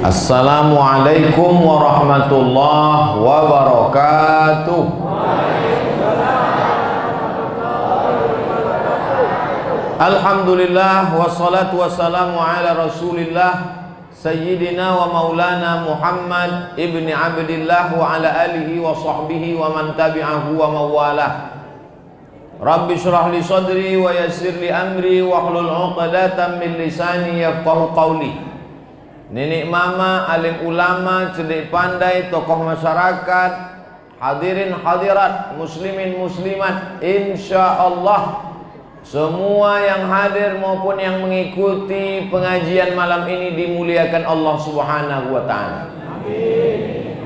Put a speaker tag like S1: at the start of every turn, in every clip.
S1: Assalamualaikum warahmatullahi wabarakatuh. Alhamdulillah wassalatu wassalamu ala Rasulillah Sayyidina wa maulana Muhammad ibni Abdillah wa ala alihi wa sahbihi wa man tabi'ahu wa mawalah. Rabbi syrah li sadri wa yassir li amri wa hlul 'uqdatam min lisani yafqahu qawli. Nenek mama, alim ulama, cerdik pandai, tokoh masyarakat, hadirin hadirat, muslimin muslimat, insya Allah semua yang hadir maupun yang mengikuti pengajian malam ini dimuliakan Allah Subhanahu wa ta'ala. Amin.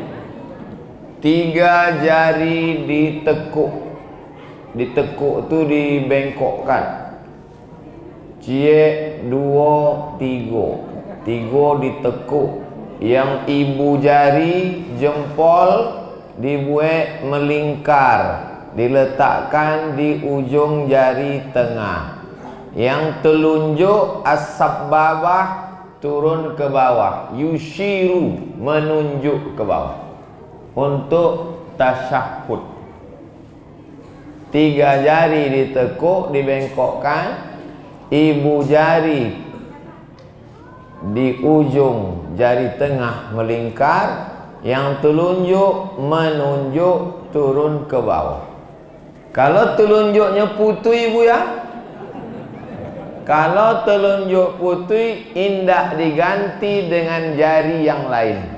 S1: 3 jari ditekuk. Ditekuk itu dibengkokkan. Cie 2 3. 3 ditekuk. Yang ibu jari jempol dibuat melingkar, diletakkan di ujung jari tengah. Yang telunjuk as-sababah turun ke bawah. Yushiru menunjuk ke bawah untuk tasyahud. 3 jari ditekuk, dibengkokkan. Ibu jari di ujung jari tengah melingkar, yang telunjuk menunjuk turun ke bawah. Kalau telunjuknya putih ibu ya, kalau telunjuk putih indah diganti dengan jari yang lain.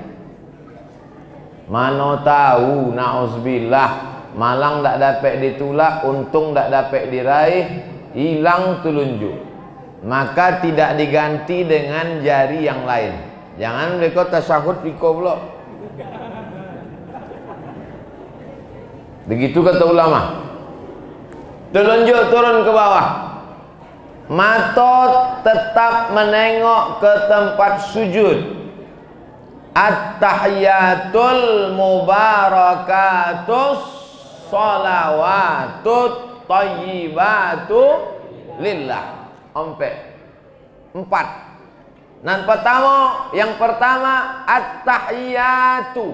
S1: Mana tahu na'udzubillah malang tak dapat ditulak, untung tak dapat diraih, hilang telunjuk. Maka tidak diganti dengan jari yang lain. Jangan mereka tasyahud piko pula. Begitu kata ulama. Telunjuk turun ke bawah. Mata tetap menengok ke tempat sujud. At-tahiyatul mubarakatus sholawatut thayyibatu lillah. 4. Yang pertama at-tahiyatu.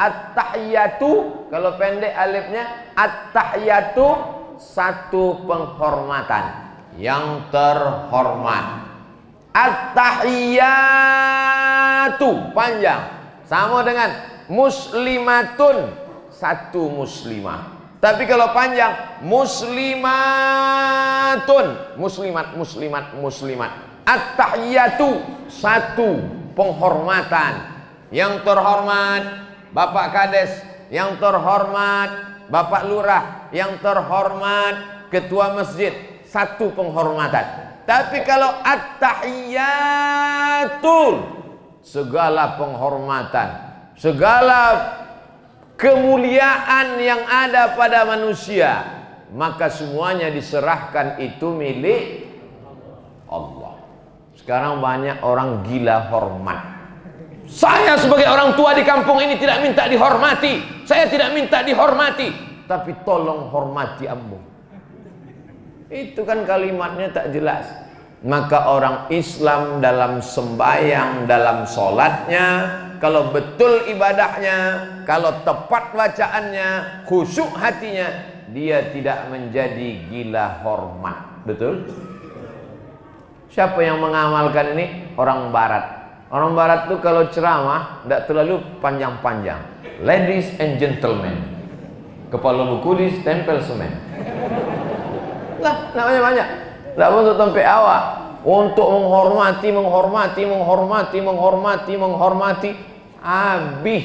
S1: At-tahiyatu kalau pendek alifnya, at-tahiyatu satu penghormatan, yang terhormat. At-tahiyatu panjang sama dengan muslimatun, satu muslimah. Tapi kalau panjang muslimatun, muslimat, muslimat, muslimat. At-tahiyatu satu penghormatan. Yang terhormat Bapak Kades, yang terhormat Bapak Lurah, yang terhormat Ketua Masjid, satu penghormatan. Tapi kalau at-tahiyatul segala penghormatan, segala kemuliaan yang ada pada manusia, maka semuanya diserahkan itu milik Allah. Sekarang banyak orang gila hormat. Saya sebagai orang tua di kampung ini tidak minta dihormati, saya tidak minta dihormati, tapi tolong hormati ambo. Itu kan kalimatnya tak jelas. Maka orang Islam dalam sembahyang, dalam sholatnya, kalau betul ibadahnya, kalau tepat bacaannya, khusyuk hatinya, dia tidak menjadi gila hormat. Betul? Siapa yang mengamalkan ini? Orang Barat. Orang Barat tuh kalau ceramah tidak terlalu panjang-panjang. Ladies and gentlemen, kepala buku ditempel semen. Lah, namanya banyak. Tidak untuk tempe awak, untuk menghormati, menghormati, menghormati, menghormati, menghormati. Habis.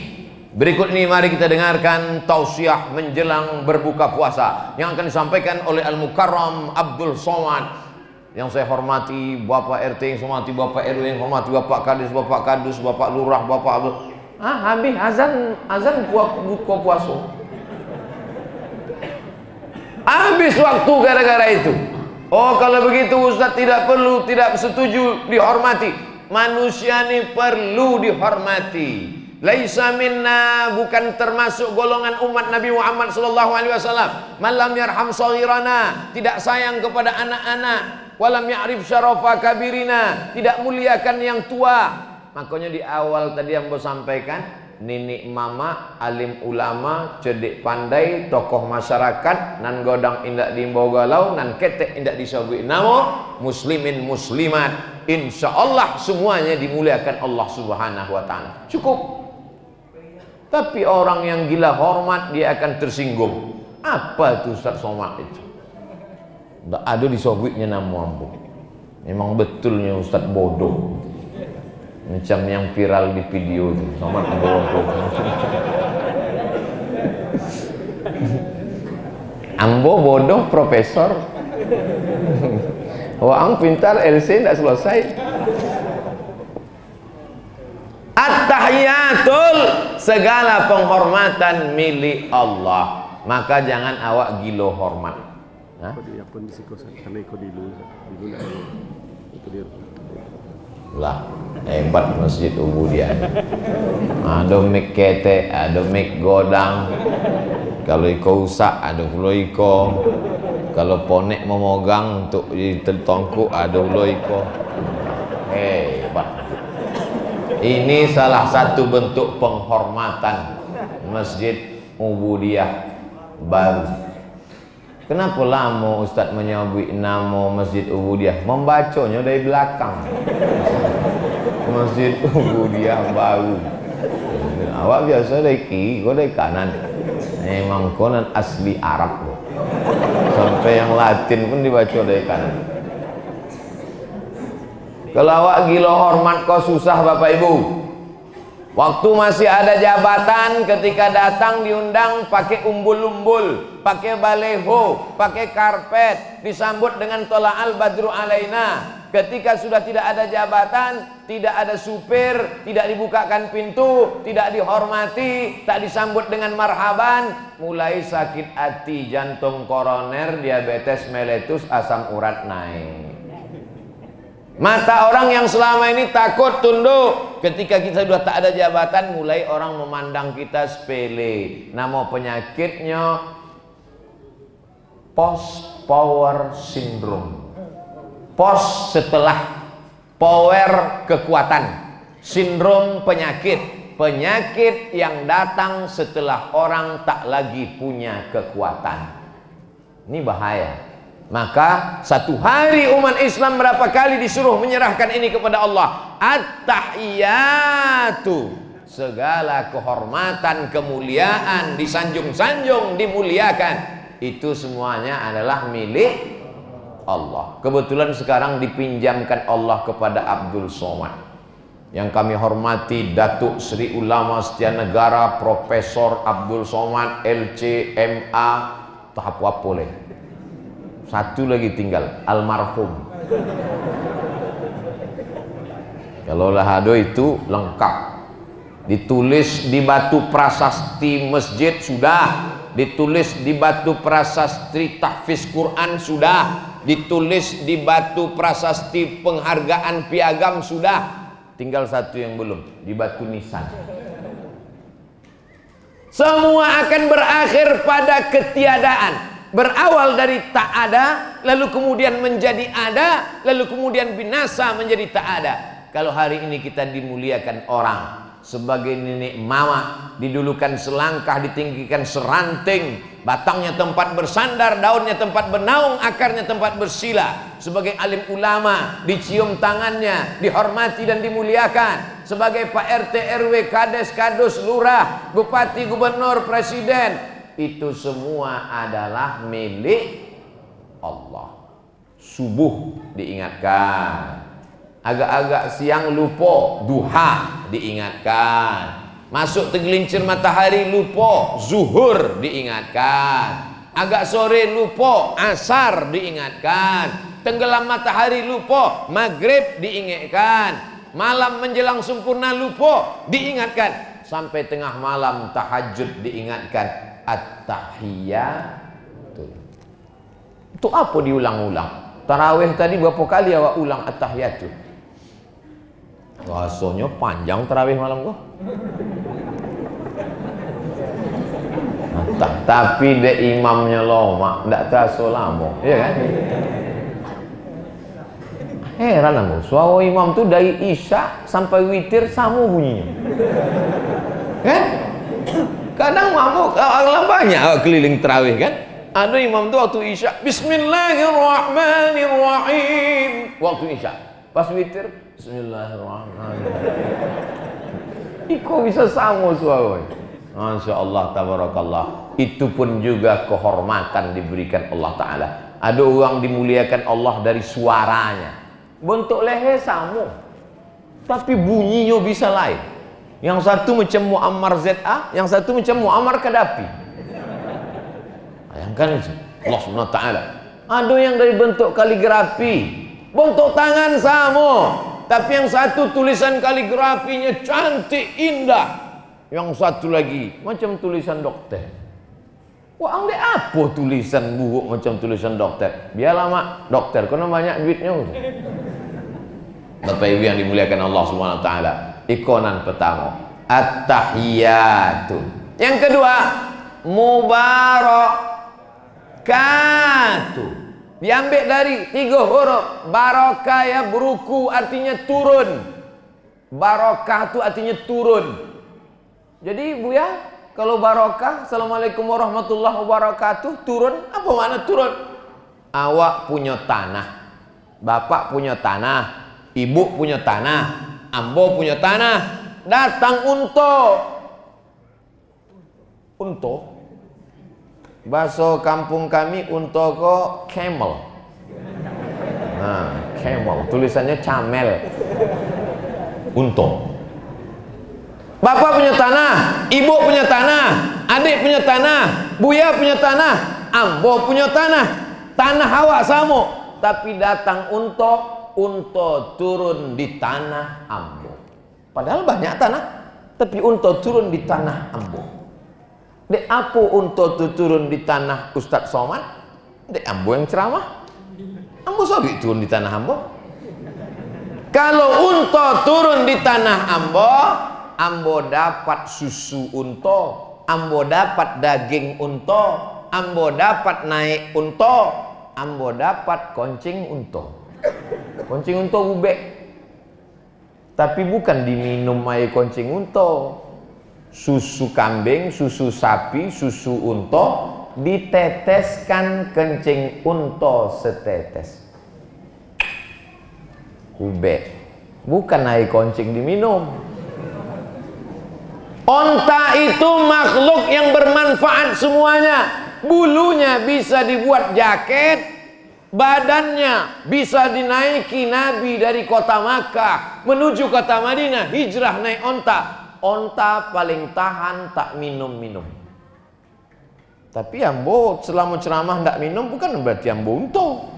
S1: Berikut ini mari kita dengarkan tausiah menjelang berbuka puasa yang akan disampaikan oleh Al-Mukarram Abdul Somad. Yang saya hormati Bapak RT, yang saya hormati Bapak RW, yang hormati Bapak Kadis, Bapak Kadus, Bapak Lurah, Bapak Abdul. Habis azan buka puasa. Habis waktu gara-gara itu. Oh, kalau begitu Ustaz tidak perlu, tidak setuju dihormati. Manusia ini perlu dihormati. Laisa minna, bukan termasuk golongan umat Nabi Muhammad sallallahu alaihi wasallam. Man lam yarham shaghirana, tidak sayang kepada anak-anak. Walam ya'rif syarafa kabirina, tidak muliakan yang tua. Makanya di awal tadi yang saya sampaikan, nenek mama, alim ulama, cerdik pandai, tokoh masyarakat, nan godang indak diimbau galau, nan ketek indak disabui namo, muslimin muslimat, insya Allah semuanya dimuliakan Allah Subhanahu wa ta'ala. Cukup. Tapi orang yang gila hormat dia akan tersinggung. Apa itu Ustaz Somad itu? Nggak ada disabuinya namo ambo. Memang betulnya Ustaz bodoh. Macam yang viral di video itu, sama bodoh. Ambo bodoh profesor. Wang pintar LC tidak selesai. At-tahiyatul, segala penghormatan milik Allah. Maka jangan awak gilo hormat. Lah hebat Masjid Ubudiyah. Ada mik kete, ada mik godang. Kalau iko usak, ada pula iko. Kalau ponek memogang untuk ditongku, ada pula iko. Hebat. Ini salah satu bentuk penghormatan Masjid Ubudiyah baru. Kenapa lama Ustaz menyebut nama Masjid Ubudiyah? Membacanya dari belakang. Masjid Ubudiyah baru. Awak biasa dari kiri, kau dari kanan. Memang konon asli Arab. Sampai yang Latin pun dibaca dari kanan. Kalau awak gila hormat kau susah Bapak Ibu. Waktu masih ada jabatan, ketika datang diundang pakai umbul-umbul, pakai baleho, pakai karpet, disambut dengan tola'al badru alaina. Ketika sudah tidak ada jabatan, tidak ada supir, tidak dibukakan pintu, tidak dihormati, tak disambut dengan marhaban, mulai sakit hati, jantung koroner, diabetes meletus, asam urat naik. Mata orang yang selama ini takut tunduk, ketika kita sudah tak ada jabatan, mulai orang memandang kita sepele. Nama penyakitnya post power syndrome. Post setelah, power kekuatan, sindrom penyakit, penyakit yang datang setelah orang tak lagi punya kekuatan. Ini bahaya. Maka satu hari umat Islam berapa kali disuruh menyerahkan ini kepada Allah. At-tahiyatu, segala kehormatan, kemuliaan, disanjung-sanjung, dimuliakan, itu semuanya adalah milik Allah. Kebetulan sekarang dipinjamkan Allah kepada Abdul Somad. Yang kami hormati Datuk Sri Ulama Setianegara Profesor Abdul Somad LC MA tahap apa. Satu lagi tinggal, almarhum. Kalau lahado itu lengkap. Ditulis di batu prasasti masjid sudah, ditulis di batu prasasti tahfiz Quran sudah, ditulis di batu prasasti penghargaan piagam sudah. Tinggal satu yang belum, di batu nisan. Semua akan berakhir pada ketiadaan. Berawal dari tak ada, lalu kemudian menjadi ada, lalu kemudian binasa menjadi tak ada. Kalau hari ini kita dimuliakan orang sebagai nenek mama, didulukan selangkah, ditinggikan seranting, batangnya tempat bersandar, daunnya tempat bernaung, akarnya tempat bersila. Sebagai alim ulama, dicium tangannya, dihormati dan dimuliakan. Sebagai Pak RT RW, Kades, Kadus, Lurah, Bupati, Gubernur, Presiden, itu semua adalah milik Allah. Subuh diingatkan, agak-agak siang lupa, duha diingatkan, masuk tergelincir matahari lupa, zuhur diingatkan, agak sore lupa, asar diingatkan, tenggelam matahari lupa, maghrib diingatkan, malam menjelang sempurna lupa diingatkan, sampai tengah malam tahajud diingatkan. At-tahiyatu. Itu apa diulang-ulang? Tarawih tadi berapa kali awak ulang at-tahiyatu? Rasanya panjang tarawih malam gua. Tapi de imamnya lama, ndak terasa lama, iya kan? Heran aku, suara imam tuh dari isya sampai witir sama bunyinya. Kan? Kadang mabuk, banyak keliling terawih kan. Ada imam tuh waktu isya, Bismillahirrahmanirrahim. Waktu isya, pas witir, Bismillahirrahmanirrahim. Kok bisa sama suara? Masya Allah, tabarakallah. Itu pun juga kehormatan diberikan Allah Ta'ala. Ada orang dimuliakan Allah dari suaranya. Bentuk leher sama, tapi bunyinya bisa lain. Yang satu macam Muammar ZA, yang satu macam Muammar Gaddafi. Bayangkan itu, Allah SWT. Ada yang dari bentuk kaligrafi, bentuk tangan sama, tapi yang satu tulisan kaligrafinya cantik, indah. Yang satu lagi macam tulisan dokter. Wah, andai apa tulisan buruk macam tulisan dokter? Biarlah mak, dokter, karena banyak duitnya. Bapak Ibu yang dimuliakan Allah Subhanahu wa taala. Ikonan pertama, at-tahiyatu. Yang kedua, mubarakatu. Diambil dari 3 huruf. Barakah ya beruku artinya turun. Barakah itu artinya turun. Jadi Bu ya, kalau barokah, Assalamualaikum warahmatullahi wabarakatuh, turun, apa makna turun? Awak punya tanah, bapak punya tanah, ibu punya tanah, ambo punya tanah, datang unto. Bahasa kampung kami unto kok camel. Nah, camel, tulisannya camel. Unto. Bapak punya tanah, ibu punya tanah, adik punya tanah, buya punya tanah, ambo punya tanah. Tanah awak sama, tapi datang unto turun di tanah ambo. Padahal banyak tanah, tapi unto turun di tanah ambo. Dek apa unto turun di tanah Ustadz Somad? Dek ambo yang ceramah. Ambo sobi turun di tanah ambo. Kalau unto turun di tanah ambo, ambo dapat susu unto, ambo dapat daging unto, ambo dapat naik unto, ambo dapat koncing unto. Koncing unto bubek, tapi bukan diminum air koncing unto. Susu kambing, susu sapi, susu unto diteteskan kencing unto setetes. Bubek, bukan air koncing diminum. Onta itu makhluk yang bermanfaat semuanya. Bulunya bisa dibuat jaket, badannya bisa dinaiki Nabi dari kota Makkah menuju kota Madinah, hijrah naik onta. Onta paling tahan tak minum-minum. Tapi ambo selama ceramah tak minum bukan berarti ambo untung.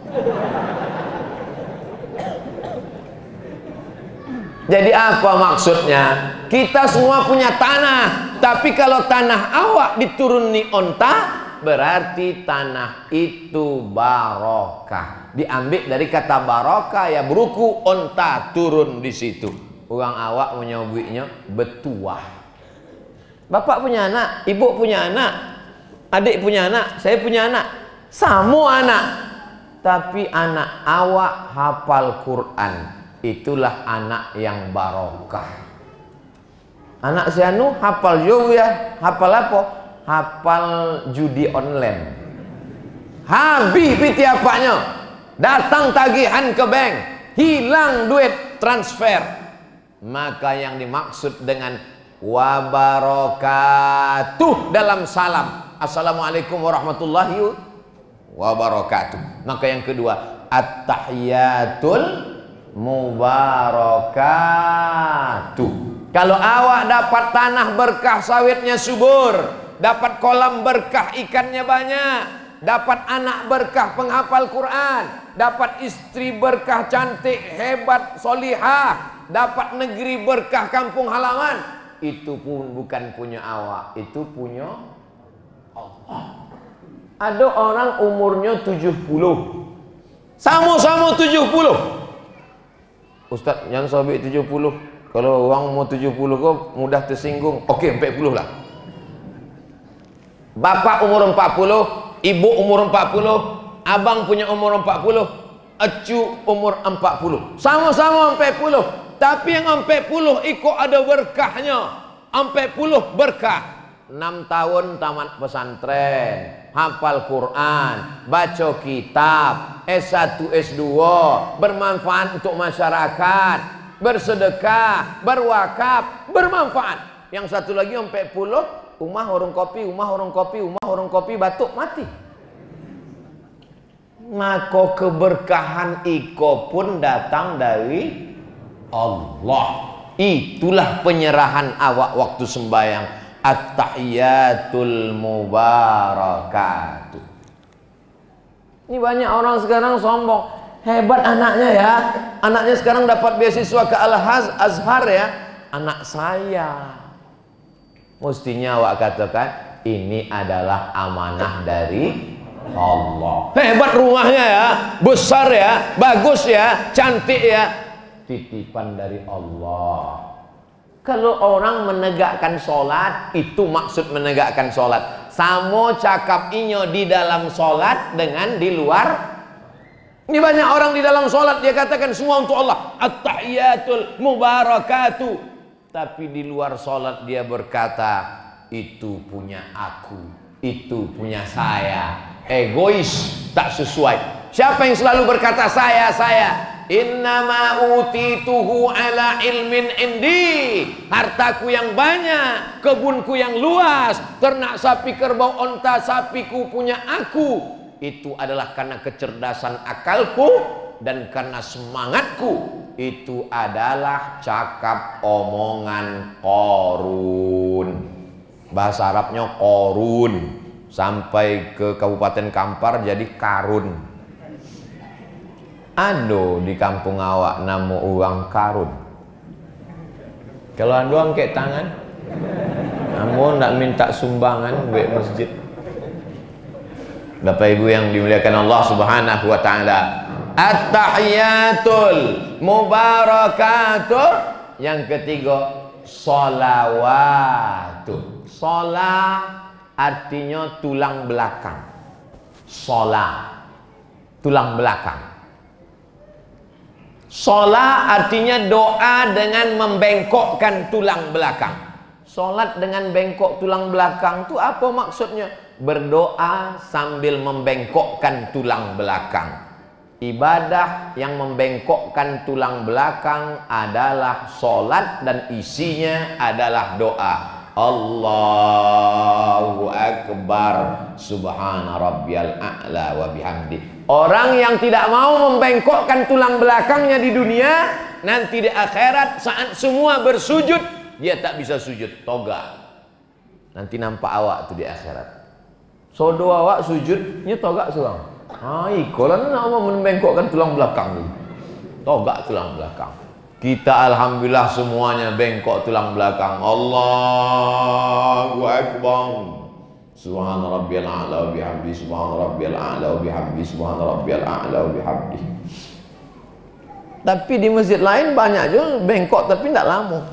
S1: Jadi apa maksudnya? Kita semua punya tanah, tapi kalau tanah awak dituruni onta, berarti tanah itu barokah. Diambil dari kata barokah ya beruku, onta turun di situ. Orang awak menyebutnya betuah. Bapak punya anak, ibu punya anak, adik punya anak, saya punya anak, sama anak. Tapi anak awak hafal Quran. Itulah anak yang barokah. Anak si anu hafal juga, hafal apa? Hafal judi online. Habis piti apanya? Datang tagihan ke bank, hilang duit transfer. Maka yang dimaksud dengan wabarakatuh dalam salam, assalamualaikum warahmatullahi wabarakatuh. Maka yang kedua, at-tahiyatul mubarakatuh. Kalau awak dapat tanah berkah sawitnya subur, dapat kolam berkah ikannya banyak, dapat anak berkah penghafal Quran, dapat istri berkah cantik hebat solihah, dapat negeri berkah kampung halaman, itu pun bukan punya awak, itu punya Allah. Ada orang umurnya 70, sama-sama 70. Ustaz, yang sobek 70. Kalau orang mau 70 kok mudah tersinggung. Okey, 40 lah. Bapak umur 40, ibu umur 40, abang punya umur 40. Acu umur 40. Sama-sama 40. Tapi yang 40 ikut ada berkahnya. 40 berkah. 6 tahun tamat pesantren, hafal Quran, baca kitab, S1, S2, bermanfaat untuk masyarakat, bersedekah, berwakaf, bermanfaat. Yang satu lagi 40, umah warung kopi, batuk mati. Maka keberkahan iko pun datang dari Allah. Itulah penyerahan awak waktu sembahyang. At-tahiyatul mubarakatuh. Ini banyak orang sekarang sombong. Hebat anaknya ya. Anaknya sekarang dapat beasiswa ke Al-Azhar ya. Anak saya. Mestinya awak katakan, ini adalah amanah dari Allah. Hebat rumahnya ya. Besar ya. Bagus ya. Cantik ya. Titipan dari Allah. Kalau orang menegakkan sholat, itu maksud menegakkan sholat. Samo cakap inyo di dalam sholat dengan di luar. Ini banyak orang di dalam sholat, dia katakan semua untuk Allah. At-tahiyatul mubarakatuh. Tapi di luar sholat dia berkata, itu punya aku, itu punya saya. Egois, tak sesuai. Siapa yang selalu berkata saya? Innama utituhu ala ilmin indi. Hartaku yang banyak, kebunku yang luas, ternak sapi, kerbau, onta, sapiku punya aku. Itu adalah karena kecerdasan akalku dan karena semangatku. Itu adalah cakap omongan Qorun. Bahasa Arabnya Qorun. Sampai ke Kabupaten Kampar jadi Karun. Ado di kampung awak nama uang karun. Kalau ando angkat tangan, namun nak minta sumbangan buat masjid. Bapak Ibu yang dimuliakan Allah Subhanahu wa taala. At-tahiyatul mubarakatuh. Yang ketiga, sholawatuh. Sholah artinya tulang belakang. Sholah, tulang belakang. Sholat artinya doa dengan membengkokkan tulang belakang. Sholat dengan bengkok tulang belakang itu apa maksudnya? Berdoa sambil membengkokkan tulang belakang. Ibadah yang membengkokkan tulang belakang adalah sholat dan isinya adalah doa. Allahu Akbar, subhana rabbiyal a'la wa bihamdi. Orang yang tidak mau membengkokkan tulang belakangnya di dunia, nanti di akhirat saat semua bersujud, dia tak bisa sujud, toga. Nanti nampak awak tuh di akhirat. Sodo awak sujudnya toga suang. Ikolah nak mau membengkokkan tulang belakang ni. Toga tulang belakang. Kita alhamdulillah semuanya bengkok tulang belakang. Allahu Akbar. Subhana rabbiyal a'la wa bihamdi, subhana rabbiyal a'la wa bihamdi, subhana rabbiyal a'la wa bihamdi. Tapi di masjid lain banyak juga bengkok tapi tidak lama.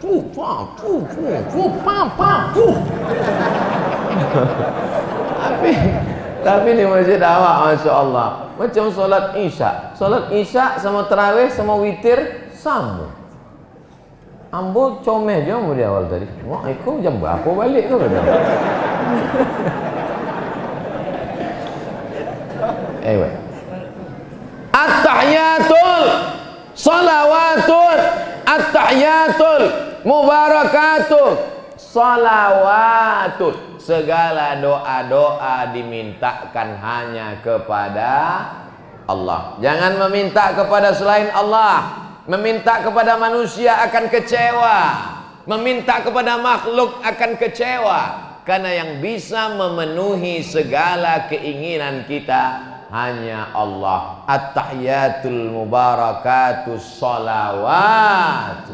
S1: Tapi di masjid awak Masya Allah macam solat isya. Solat isya sama tarawih sama witir sama. Ambo comel je di awal tadi. Wah, aku jam berapa balik tu kata. At-tahiyatul salawatul at-tahiyatul mubarakatuh salawatul. Segala doa-doa dimintakan hanya kepada Allah. Jangan meminta kepada selain Allah. Meminta kepada manusia akan kecewa. Meminta kepada makhluk akan kecewa. Karena yang bisa memenuhi segala keinginan kita hanya Allah. At-tahiyatul mubarakatus salawat.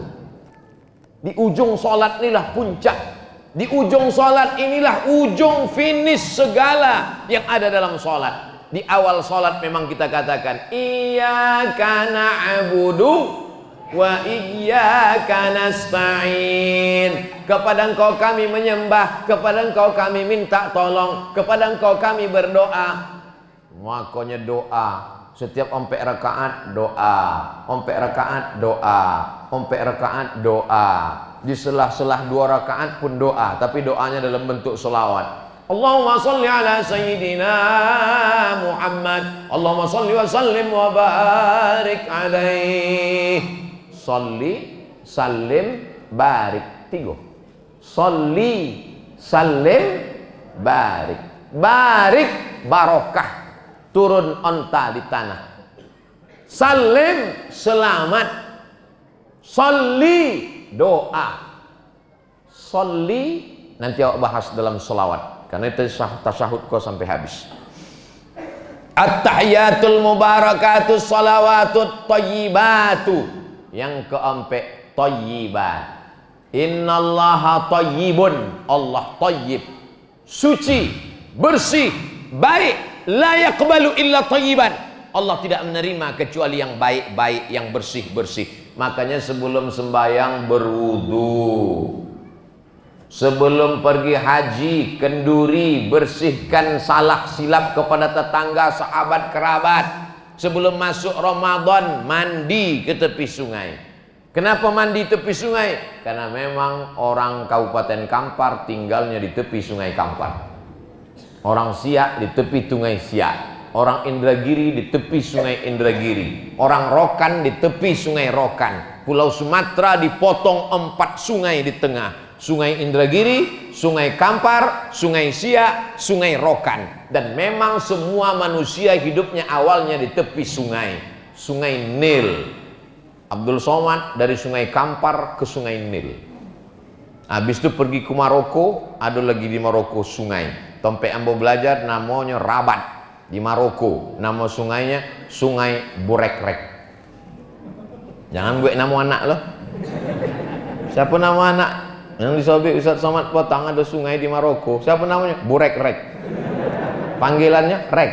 S1: Di ujung salat inilah puncak. Di ujung salat inilah ujung finish segala yang ada dalam salat. Di awal salat memang kita katakan iyyaka na'budu wa iyyaka nasta'in. Kepada Engkau kami menyembah, kepada Engkau kami minta tolong, kepada Engkau kami berdoa. Makanya doa Setiap ompek rakaat doa, ompek rakaat doa, ompek rakaat doa. Di selah-selah 2 rakaat pun doa, tapi doanya dalam bentuk selawat. Allahumma salli ala sayyidina Muhammad, Allahumma salli wa sallim wa barik alaih. Salli, salim, barik. 3. Salli, salim, barik. Barik, barokah. Turun onta di tanah. Salim, selamat. Salli, doa. Salli, nanti awak bahas dalam selawat, karena itu tasyahud kau sampai habis. At-tahiyatul mubarakatus salawatut thayyibatu. Yang keempat, thayyibat. Innallaha thayyibun. Allah thayyib, suci, bersih, baik. La yaqbalu illa thayyiban. Allah tidak menerima kecuali yang baik-baik, yang bersih-bersih. Makanya sebelum sembahyang berwudu, sebelum pergi haji kenduri, bersihkan salah silap kepada tetangga, sahabat, kerabat. Sebelum masuk Ramadan mandi ke tepi sungai. Kenapa mandi tepi sungai? Karena memang orang Kabupaten Kampar tinggalnya di tepi sungai Kampar. Orang Siak di tepi sungai Siak, orang Indragiri di tepi sungai Indragiri, orang Rokan di tepi sungai Rokan. Pulau Sumatera dipotong 4 sungai di tengah, sungai Indragiri, sungai Kampar, sungai Siak, sungai Rokan. Dan memang semua manusia hidupnya awalnya di tepi sungai, sungai Nil. Abdul Somad dari sungai Kampar ke sungai Nil. Habis itu pergi ke Maroko, ada lagi di Maroko sungai. Tompe ambo belajar namanya Rabat di Maroko. Nama sungainya Sungai Burekrek. Jangan gue nama anak loh. Siapa nama anak? Yang disobek Ustaz Somad Potang, ada sungai di Maroko. Siapa namanya? Burekrek. Panggilannya Rek.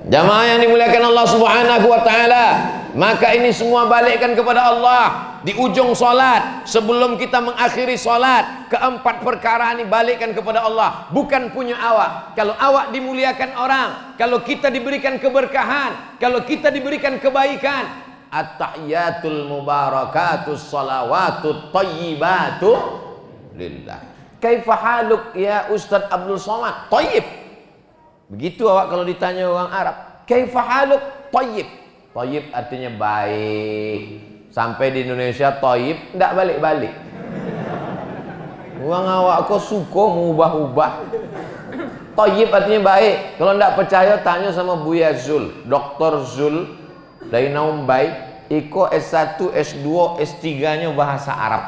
S1: Jamaah yang dimuliakan Allah Subhanahu wa taala, maka ini semua balikkan kepada Allah. Di ujung salat, sebelum kita mengakhiri salat, keempat perkara ini balikkan kepada Allah, bukan punya awak. Kalau awak dimuliakan orang, kalau kita diberikan keberkahan, kalau kita diberikan kebaikan, at-tahiyatul mubarakatus salawatut thayyibatu lillah. Kaifa haluk ya Ustaz Abdul Somad? Thayyib. Begitu awak kalau ditanya orang Arab, kaifa haluk? Thayyib. Thayyib artinya baik. Sampai di Indonesia thayyib tidak balik-balik. Orang awak kok suka mengubah-ubah. Thayyib artinya baik. Kalau tidak percaya tanya sama Buya Zul, Dr. Zul dari Naumbai. Iko S1, S2, S3-nya bahasa Arab.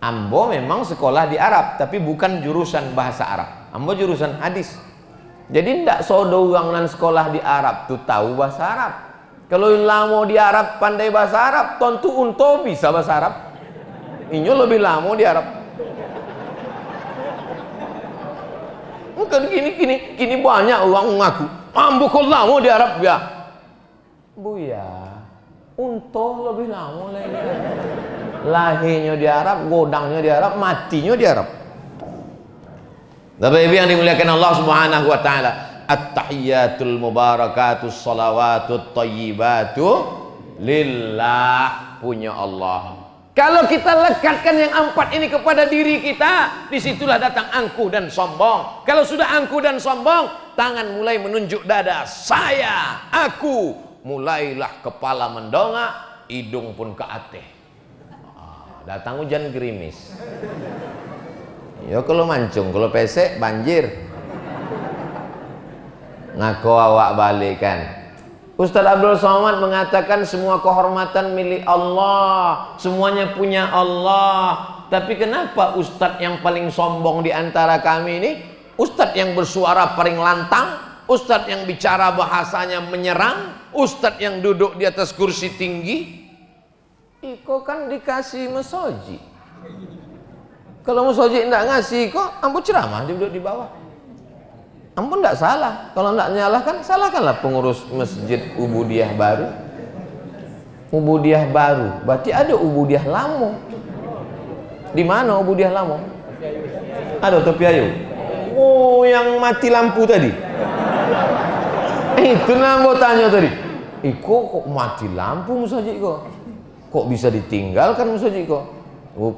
S1: Ambo memang sekolah di Arab, tapi bukan jurusan bahasa Arab. Ambo jurusan hadis. Jadi tidak sodo orang nan sekolah di Arab tuh tahu bahasa Arab. Kalau lama di Arab pandai bahasa Arab, tentu unto bisa bahasa Arab. Inyo lebih lama di Arab. Bukan gini banyak orang mengaku, ambo kok lama di Arab ya. Buya, unto lebih lama lagi. Lahirnya di Arab, godangnya di Arab, matinya di Arab. Bapak Ibu yang dimuliakan Allah Subhanahu wa taala, at-tahiyatul mubarakatus salawatut thayyibatu lillah, punya Allah. Kalau kita lekatkan yang 4 ini kepada diri kita, disitulah datang angkuh dan sombong. Kalau sudah angkuh dan sombong, tangan mulai menunjuk dada, saya, aku, mulailah kepala mendongak, hidung pun ke ateh. Datang hujan gerimis. Ya kalau mancung, kalau pesek banjir. Ngaku awak balikan. Ustaz Abdul Somad mengatakan semua kehormatan milik Allah, semuanya punya Allah. Tapi kenapa Ustaz yang paling sombong di antara kami ini, Ustaz yang bersuara paling lantang, Ustaz yang bicara bahasanya menyerang, Ustaz yang duduk di atas kursi tinggi? Iko kan dikasih mesoji. Kalau mesoji tidak ngasih, kok ambo ceramah duduk di bawah. Ampun tidak salah. Kalau tidak menyalahkan, salahkanlah pengurus masjid Ubudiyah baru. Ubudiyah baru, berarti ada Ubudiyah lama. Di mana Ubudiyah lama? Ada Topi Ayu. Oh, yang mati lampu tadi. Itu nambah tanya tadi. Kok mati lampu musajik kok? Kok bisa ditinggalkan musajik kok?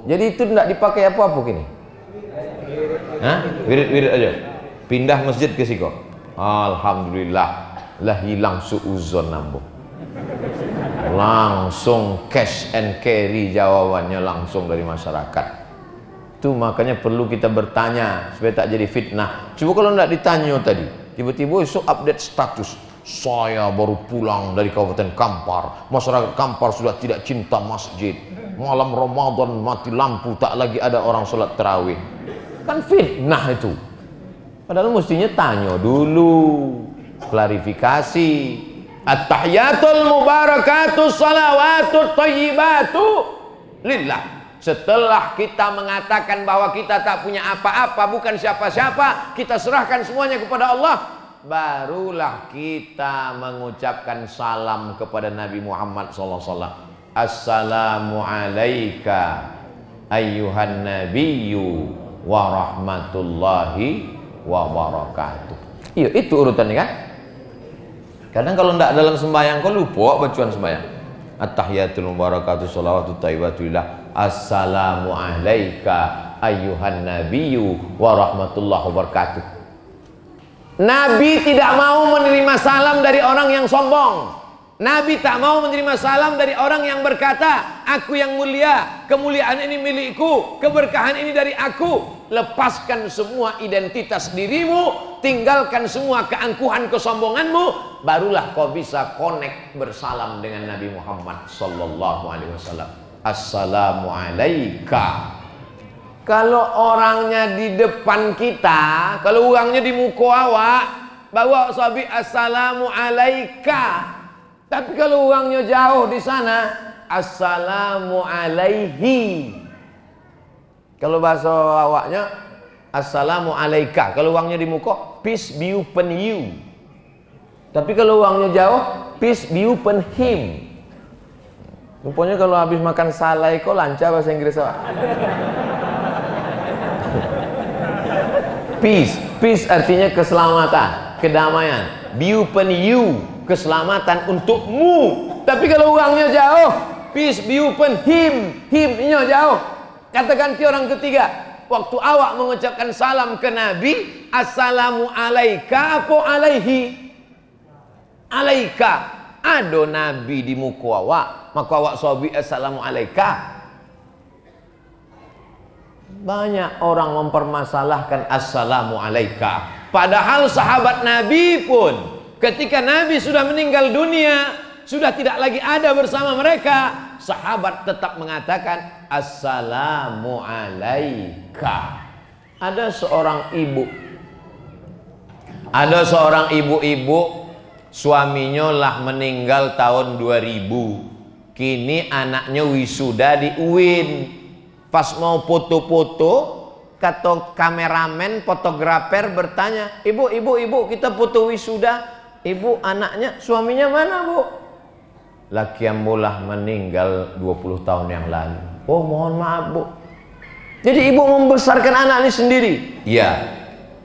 S1: Jadi itu tidak dipakai apa-apa kini. Hah? Wirid-wirid aja. Pindah masjid ke siko. Alhamdulillah, lah hilang suuzon nambah. Langsung cash and carry jawabannya langsung dari masyarakat. Itu makanya perlu kita bertanya supaya tak jadi fitnah. Coba kalau tidak ditanya tadi, tiba-tiba esok update status. Saya baru pulang dari Kabupaten Kampar. Masyarakat Kampar sudah tidak cinta masjid. Malam Ramadan mati lampu, tak lagi ada orang sholat tarawih. Kan fitnah itu. Padahal mestinya tanya dulu, klarifikasi. At-tahiyatul mubarakatuh salawatut thayyibatu lillah. Setelah kita mengatakan bahwa kita tak punya apa-apa, bukan siapa-siapa, kita serahkan semuanya kepada Allah, barulah kita mengucapkan salam kepada Nabi Muhammad SAW. Assalamu alayka ayyuhan nabiyyu wa rahmatullahi wa barakatuh. Iya, itu urutannya kan. Kadang kalau tidak dalam sembahyang kau lupa bacaan sembahyang. At-tahiyatul mubarakatuh shalawatut thayyibatulillah. Assalamu alayka ayyuhan nabiyyu wa rahmatullahi wa barakatuh. Nabi tidak mau menerima salam dari orang yang sombong. Nabi tak mau menerima salam dari orang yang berkata, aku yang mulia, kemuliaan ini milikku, keberkahan ini dari aku. Lepaskan semua identitas dirimu, tinggalkan semua keangkuhan kesombonganmu, barulah kau bisa connect bersalam dengan Nabi Muhammad sallallahu alaihi wasallam. Assalamu alayka. Kalau orangnya di depan kita, kalau orangnya di muka awak, bawa sahabi assalamu alayka. Tapi kalau orangnya jauh di sana, assalamu alaihi. Kalau bahasa awaknya assalamu alayka. Kalau orangnya di muka, peace be upon you. Tapi kalau orangnya jauh, peace be upon him. Rupanya kalau habis makan salai kok lancar bahasa Inggris awak. Peace artinya keselamatan, kedamaian. Be upon you, keselamatan untukmu. Tapi kalau orangnya jauh, peace be upon him. Him-nya jauh. Katakan ke orang ketiga, waktu awak mengucapkan salam ke Nabi, assalamu alayka apa alaihi? Alaika. Ada Nabi di muka awak, maka awak sahabi assalamu alayka. Banyak orang mempermasalahkan assalamu alayka. Padahal sahabat Nabi pun ketika Nabi sudah meninggal dunia, sudah tidak lagi ada bersama mereka, sahabat tetap mengatakan assalamu alayka. Ada seorang ibu-ibu, suaminya lah meninggal tahun 2000. Kini anaknya wisuda di UIN. Pas mau foto-foto, kata kameramen, fotografer bertanya, ibu, kita foto wisuda. Ibu, anaknya, suaminya mana, Bu? Laki yang bolah meninggal 20 tahun yang lalu. Oh, mohon maaf, Bu. Jadi ibu membesarkan anak ini sendiri. Iya.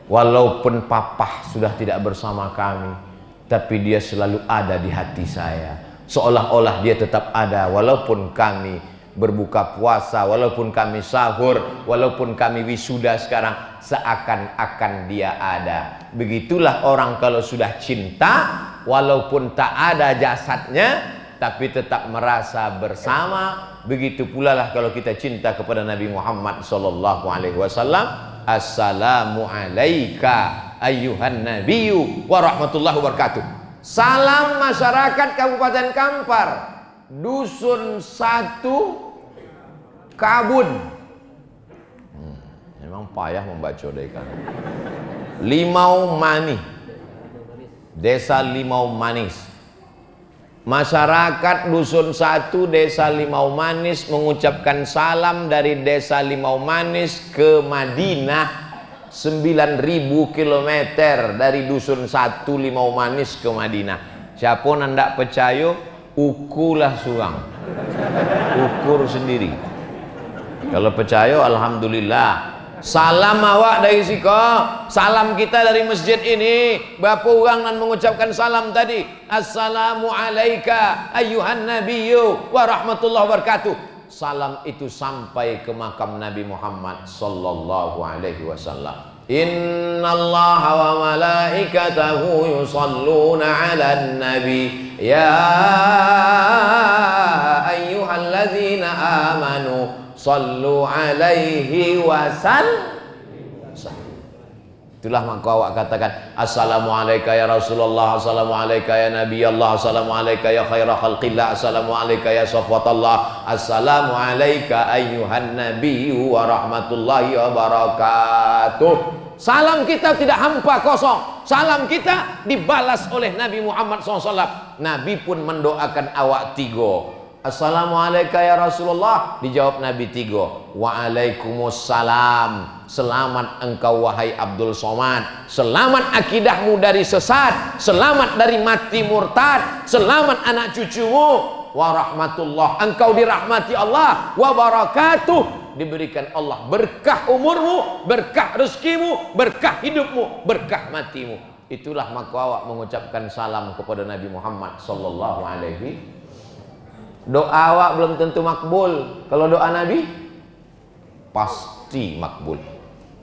S1: Walaupun papa sudah tidak bersama kami, tapi dia selalu ada di hati saya. Seolah-olah dia tetap ada walaupun kami berbuka puasa, walaupun kami sahur, walaupun kami wisuda sekarang, seakan-akan dia ada. Begitulah orang kalau sudah cinta, walaupun tak ada jasadnya, tapi tetap merasa bersama. Begitu pula lah kalau kita cinta kepada Nabi Muhammad sallallahu alaihi wasallam. Assalamu alayka ayyuhan nabiyyu wa rahmatullahi wabarakatuh. Salam masyarakat Kabupaten Kampar, Dusun 1 Kabun. Memang payah membaca deh kan. Limau Mani, Desa Limau Manis. Masyarakat Dusun 1 Desa Limau Manis mengucapkan salam dari Desa Limau Manis ke Madinah. 9.000 km dari Dusun 1 Limau Manis ke Madinah. Siapa nandak percaya, ukulah surang, ukur sendiri. Kalau percaya, alhamdulillah. Salam awak dari siko, salam kita dari masjid ini. Berapa orang nan mengucapkan salam tadi? Assalamu alayka ayyuhan nabiyyu wa rahmatullahi wabarakatuh. Salam itu sampai ke makam Nabi Muhammad sallallahu alaihi wasallam. Innallaha wa malaikatahu yusalluna 'alan nabi ya ayyuhalladzina amanu sallu alaihi wasallam. Itulah maka awak katakan assalamualaikum ya Rasulullah, assalamualaikum ya Nabi Allah, assalamualaikum ya khaira khalqillah, assalamualaikum ya safwatallah, assalamualaikum ayyuhan nabi wa rahmatullahi wa barakatuh. Salam kita tidak hampa kosong, salam kita dibalas oleh Nabi Muhammad SAW. Nabi pun mendoakan awak tiga. Assalamualaikum ya Rasulullah, dijawab Nabi tiga. Waalaikumsalam, selamat engkau wahai Abdul Somad, selamat akidahmu dari sesat, selamat dari mati murtad, selamat anak cucumu. Warahmatullah, engkau dirahmati Allah. Wabarakatuh, diberikan Allah berkah umurmu, berkah rezekimu, berkah hidupmu, berkah matimu. Itulah maka awak mengucapkan salam kepada Nabi Muhammad sallallahu alaihi. Doa awak belum tentu makbul. Kalau doa Nabi pasti makbul.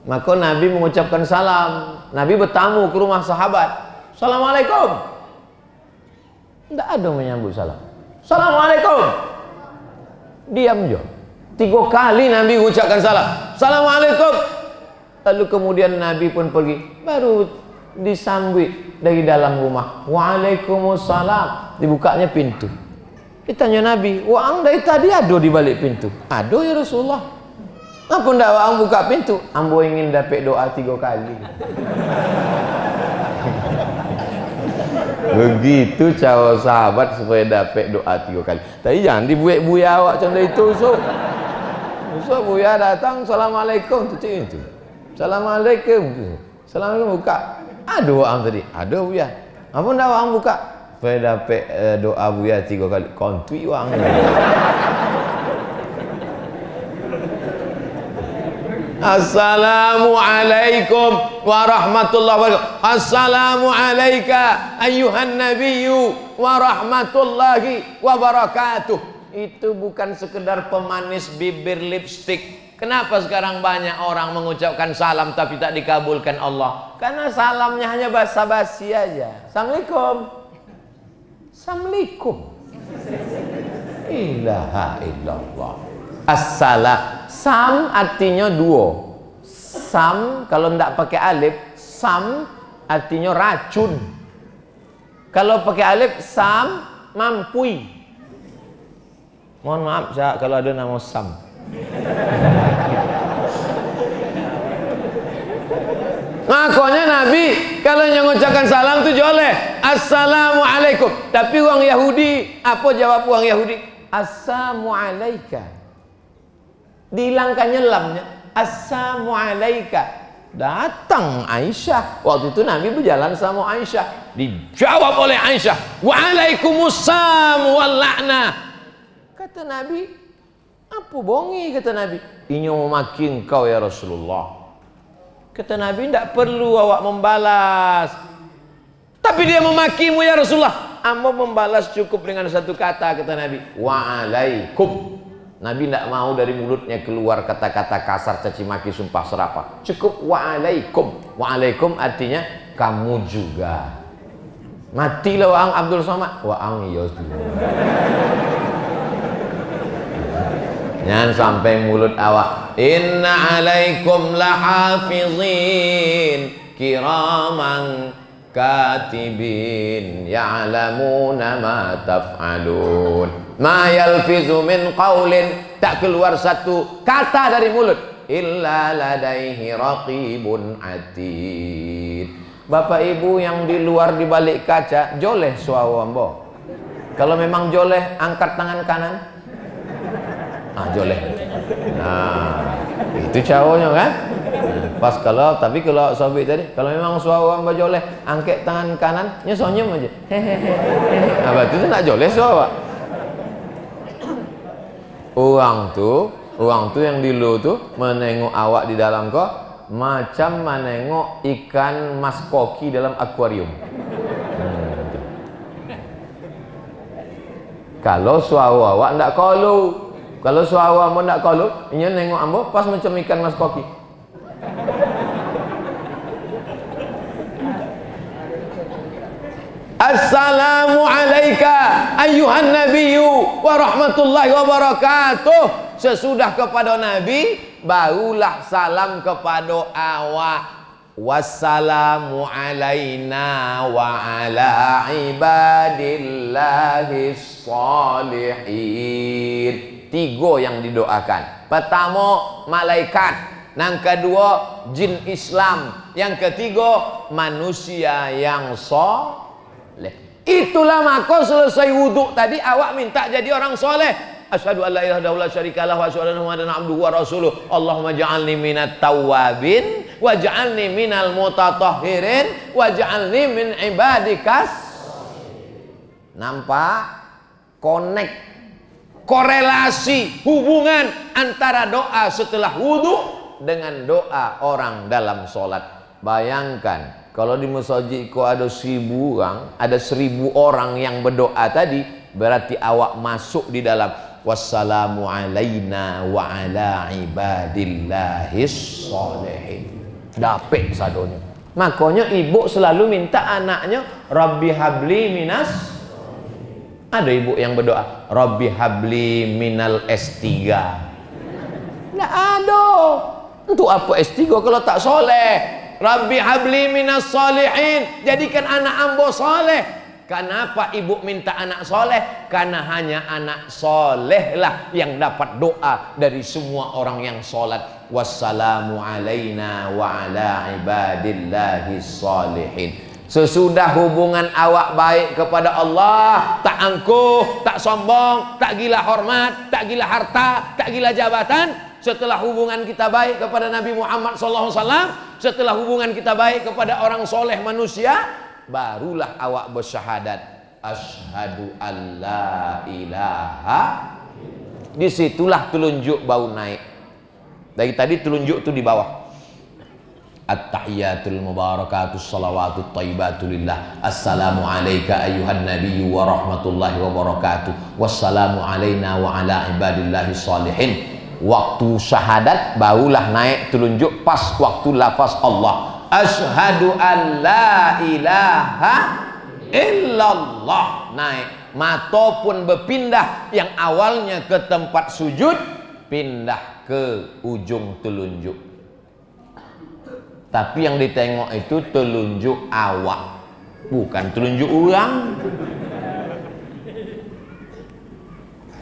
S1: Maka Nabi mengucapkan salam. Nabi bertamu ke rumah sahabat. Assalamualaikum. Tidak ada menyambut salam. Assalamualaikum. Diam je. 3 kali Nabi mengucapkan salam. Assalamualaikum. Lalu kemudian Nabi pun pergi. Baru disambut dari dalam rumah. Waalaikumsalam. Dibukanya pintu. Ditanya Nabi, wa'ang dari tadi ada di balik pintu. Ada ya Rasulullah. Apa ndak wa'ang buka pintu? Ambo ingin dapat doa 3 kali. Begitu cara sahabat supaya dapat doa 3 kali. Tapi jangan dibuat-buat awak macam itu. So buya datang, assalamualaikum, tu itu. Assalamualaikum. Assalamualaikum buka. Ada wa'ang tadi. Ada buya. Apa ndak wa'ang buka? Supaya dapat doa buya 3 kali. Kontui wang. Assalamualaikum warahmatullahi wabarakatuh. Assalamualaikum ayyuhan nabiyyu warahmatullahi wabarakatuh. Itu bukan sekedar pemanis bibir lipstik. Kenapa sekarang banyak orang mengucapkan salam tapi tak dikabulkan Allah? Karena salamnya hanya basa-basi aja. Assalamualaikum. Assalamualaikum. Ilaha illallah. Assalam. Sam artinya 2. Sam kalau tidak pakai alif, sam artinya racun. Kalau pakai alif, sam mampui. Mohon maaf saya kalau ada nama Sam. Makanya Nabi kalau yang mengucapkan salam itu joleh assalamualaikum. Tapi orang Yahudi, apa jawab orang Yahudi? Assalamualaikum. Dihilangkannya lamnya. Assalamualaikum. Datang Aisyah. Waktu itu Nabi berjalan sama Aisyah. Dijawab oleh Aisyah, waalaikumsalam wal la'nah. Kata Nabi, apa bongi kata Nabi? Ini memaki engkau ya Rasulullah. Kata Nabi, tidak perlu awak membalas. Tapi dia memakimu ya Rasulullah. Amba membalas cukup dengan satu kata, kata Nabi. Waalaikum. Nabi tidak mau dari mulutnya keluar kata-kata kasar, caci maki, sumpah serapah. Cukup waalaikum. Waalaikum artinya kamu juga. Matilah wa'ang Abdul Somad. Wa'ang iya juga. Jangan sampai mulut awak. Inna alaikum lahafizin kiraman katibin ya'lamuna ma taf'alun. Ma yalfizu min qawlin, tak keluar satu kata dari mulut illa ladaihi raqibun atid. Bapak ibu yang di luar di balik kaca, joleh suara ambo. Kalau memang joleh, angkat tangan kanan. Joleh. Nah, itu caranya kan? Pas kalau, tapi kalau sobek tadi, kalau memang suara hamba joleh, angkat tangan kanan, nya senyum aja. Hehehe. Nah, berarti itu nak joleh suara. Orang tu Orang tu yang di lu tu menengok awak di dalam kau macam menengok ikan mas koki dalam akuarium. Kalau suara awak ndak kalu, kalau suara ambo ndak kalu, inya nengok ambo pas macam ikan mas koki. Assalamu alayka ayyuhan nabiyyu wa rahmatullahi wa barakatuh. Sesudah kepada Nabi barulah salam kepada awak. Wassalamu alaina wa ala ibadillahis shalihin. 3 yang didoakan. Pertama malaikat, yang kedua jin Islam, yang ketiga manusia yang soleh. Itulah maka selesai wuduk tadi awak minta jadi orang soleh. Asyhadu an la ilaha illallah syarikalah wa asyhadu anna muhammadan abduhu wa rasuluh. Allahumma ja'alni minat tawwabin waj'alni minal mutatahhirin waj'alni min ibadikas. Nampak? Connect, korelasi, hubungan antara doa setelah wudu dengan doa orang dalam sholat. Bayangkan kalau di masjid kau ada 1000 orang, ada 1000 orang yang berdoa tadi, berarti awak masuk di dalam wassalamu alaina wa ala ibadillahis sholihin. Dapet sadonya. Makanya ibu selalu minta anaknya Rabbi habli minas. Ada ibu yang berdoa Rabbi habli minal S3. Nggak ada. Untuk apa S3 kalau tak soleh? Rabbi habli minas sholihin. Jadikan anak ambo soleh. Kenapa ibu minta anak soleh? Karena hanya anak soleh lah yang dapat doa dari semua orang yang sholat. Wassalamu alaina wa ala ibadillahis sholihin. Sesudah hubungan awak baik kepada Allah, tak angkuh, tak sombong, tak gila hormat, tak gila harta, tak gila jabatan. Setelah hubungan kita baik kepada Nabi Muhammad SAW, setelah hubungan kita baik kepada orang soleh manusia, barulah awak bersyahadat asyhadu alla ilaha. Disitulah telunjuk bau naik. Dari tadi telunjuk tu di bawah. At-tahiyatul mubarakatus salawatut thayyibatu lillah. Assalamu alayka ayyuhan nabiyyu wa rahmatullahi wa barakatuh. Wassalamu alayna wa ala ibadillahis sholihin. Waktu syahadat barulah naik telunjuk pas waktu lafaz Allah. Asyhadu an la ilaha illallah. Naik. Mata pun berpindah. Yang awalnya ke tempat sujud, pindah ke ujung telunjuk. Tapi yang ditengok itu telunjuk awak, bukan telunjuk orang.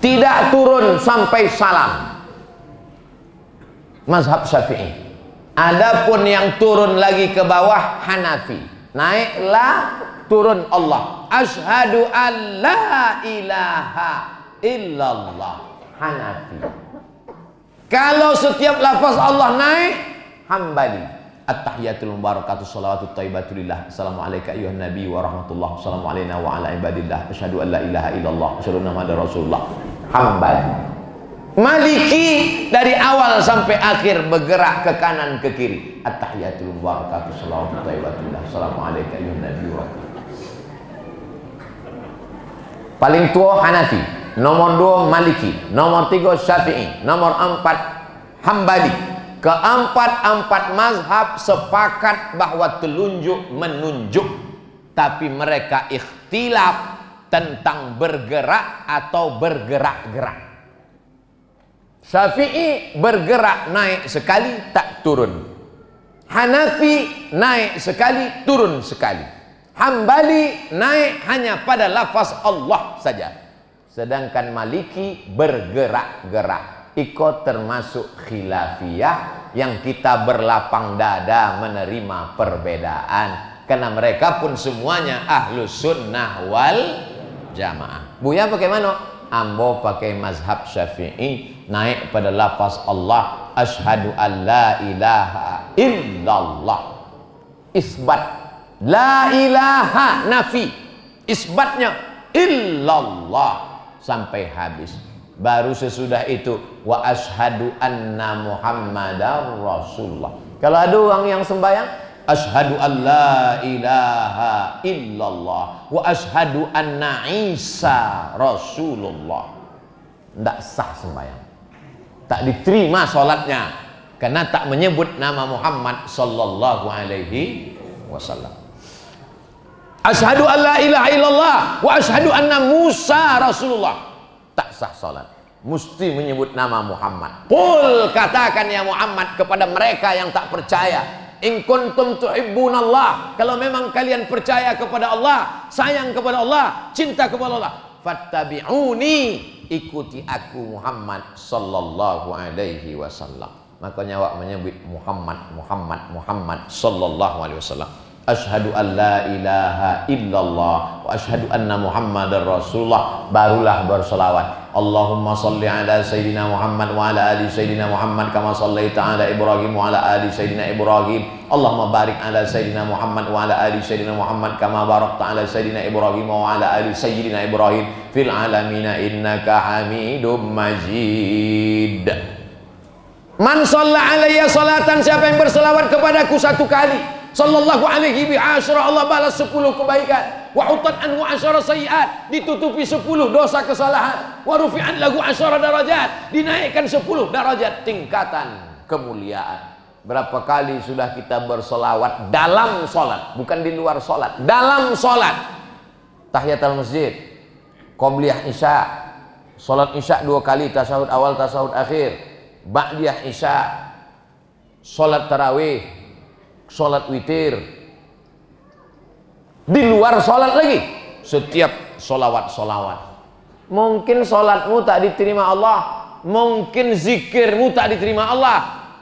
S1: Tidak turun sampai salam. Mazhab Syafi'i. Adapun yang turun lagi ke bawah Hanafi. Naiklah, turun Allah. Asyhadu an la ilaha illallah. Hanafi. Kalau setiap lafaz Allah naik, Hambali. At-tahiyatul mubarakatus salawatut thayyibatu lillah. Assalamu alayka ayyuhan nabi wa rahmatullah. Assalamu alayna wa ala ibadillah. Asyhadu an la ilaha illallah. Asyhadu anna muhammadar rasulullah. Hambali. Maliki dari awal sampai akhir bergerak ke kanan ke kiri. At-tahiyatul mubarakatus salawatut thayyibatu lillah. Assalamu alayka ayyuhan nabi wa rahmatullah. Paling tua Hanafi, nomor 2 Maliki, nomor 3 Syafi'i, nomor 4 Hambali. Keempat mazhab sepakat bahwa telunjuk menunjuk, tapi mereka ikhtilaf tentang bergerak atau bergerak-gerak. Syafi'i bergerak naik sekali tak turun. Hanafi naik sekali turun sekali. Hambali naik hanya pada lafaz Allah saja. Sedangkan Maliki bergerak-gerak. Iko termasuk khilafiyah yang kita berlapang dada menerima perbedaan, karena mereka pun semuanya ahlus sunnah wal jamaah. Buya bagaimana? Ambo pakai mazhab Syafi'i, naik pada lafaz Allah, asyhadu an la ilaha illallah. Isbat la ilaha, nafi, isbatnya illallah sampai habis. Baru sesudah itu wa asyhadu anna Muhammadar Rasulullah. Kalau ada orang yang sembahyang asyhadu an la ilaha illallah wa asyhadu anna Isa Rasulullah, tidak sah sembahyang, tak diterima sholatnya karena tak menyebut nama Muhammad sallallahu alaihi wasallam. Asyhadu an la ilaha illallah wa asyhadu anna Musa Rasulullah, tak sah salat, mesti menyebut nama Muhammad. Qul, katakan ya Muhammad kepada mereka yang tak percaya, in kuntum tuhibbunallah, kalau memang kalian percaya kepada Allah, sayang kepada Allah, cinta kepada Allah, fattabi'uni, ikuti aku Muhammad sallallahu alaihi wasallam. Makanya awak menyebut Muhammad sallallahu alaihi wasallam. Asyhadu an la ilaha illallah wa asyhadu anna Muhammadar Rasulullah, barulah berselawat. Allahumma salli ala Sayyidina Muhammad wa ala ali Sayyidina Muhammad kama sallaita ala Ibrahim wa ala ali Sayyidina Ibrahim. Allahumma barik ala Sayyidina Muhammad wa ala ali Sayyidina Muhammad kama barakta ala Sayyidina Ibrahim wa ala ali Sayyidina Ibrahim fil alamina innaka Hamidum Majid. Man shalla alayya salatan, siapa yang berselawat kepadaku satu kali, sallallahu alaihi bi asyra, Allah balas 10 kebaikan. Wa hutat anhu asyara sayiat, ditutupi 10 dosa kesalahan. Wa rufi'an lahu asyara darajat, dinaikkan 10 derajat tingkatan kemuliaan. Berapa kali sudah kita berselawat dalam sholat, bukan di luar sholat, dalam sholat. Tahiyatul masjid, qobliyah isya, sholat isya 2 kali, tasahud awal, tasahud akhir, ba'diyah isya, sholat tarawih, sholat witir, di luar sholat lagi, setiap sholawat. Mungkin sholatmu tak diterima Allah, mungkin zikirmu tak diterima Allah,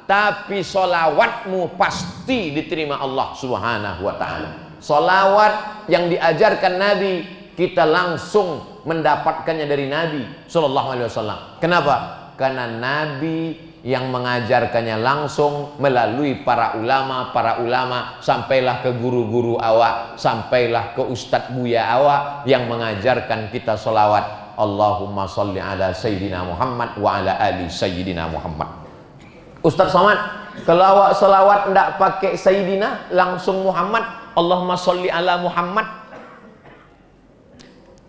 S1: tapi sholawatmu pasti diterima Allah subhanahu wa ta'ala. Sholawat yang diajarkan Nabi, kita langsung mendapatkannya dari Nabi sallallahu alaihi wasallam. Kenapa? Karena Nabi yang mengajarkannya langsung melalui para ulama, sampailah ke guru-guru awak, sampailah ke ustadz buya awak yang mengajarkan kita sholawat. Allahumma sholli ala Sayyidina Muhammad wa ala ali Sayyidina Muhammad. Ustadz Somad, kalau awak sholawat tidak pakai Sayyidina, langsung Muhammad, Allahumma sholli ala Muhammad.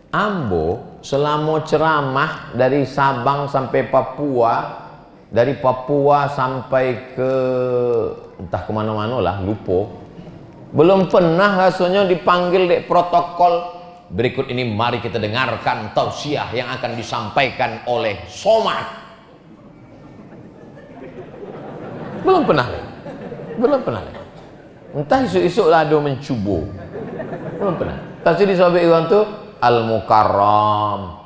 S1: Ambo selama ceramah dari Sabang sampai Papua, dari Papua sampai ke entah kemana-mana lah, lupa, belum pernah rasanya dipanggil dek protokol. Berikut ini mari kita dengarkan tausiah yang akan disampaikan oleh Somad. Belum pernah. Entah isu-isu lah ada mencubo, belum pernah. Tapi di sahabat Iwan tu Al-Mukarram,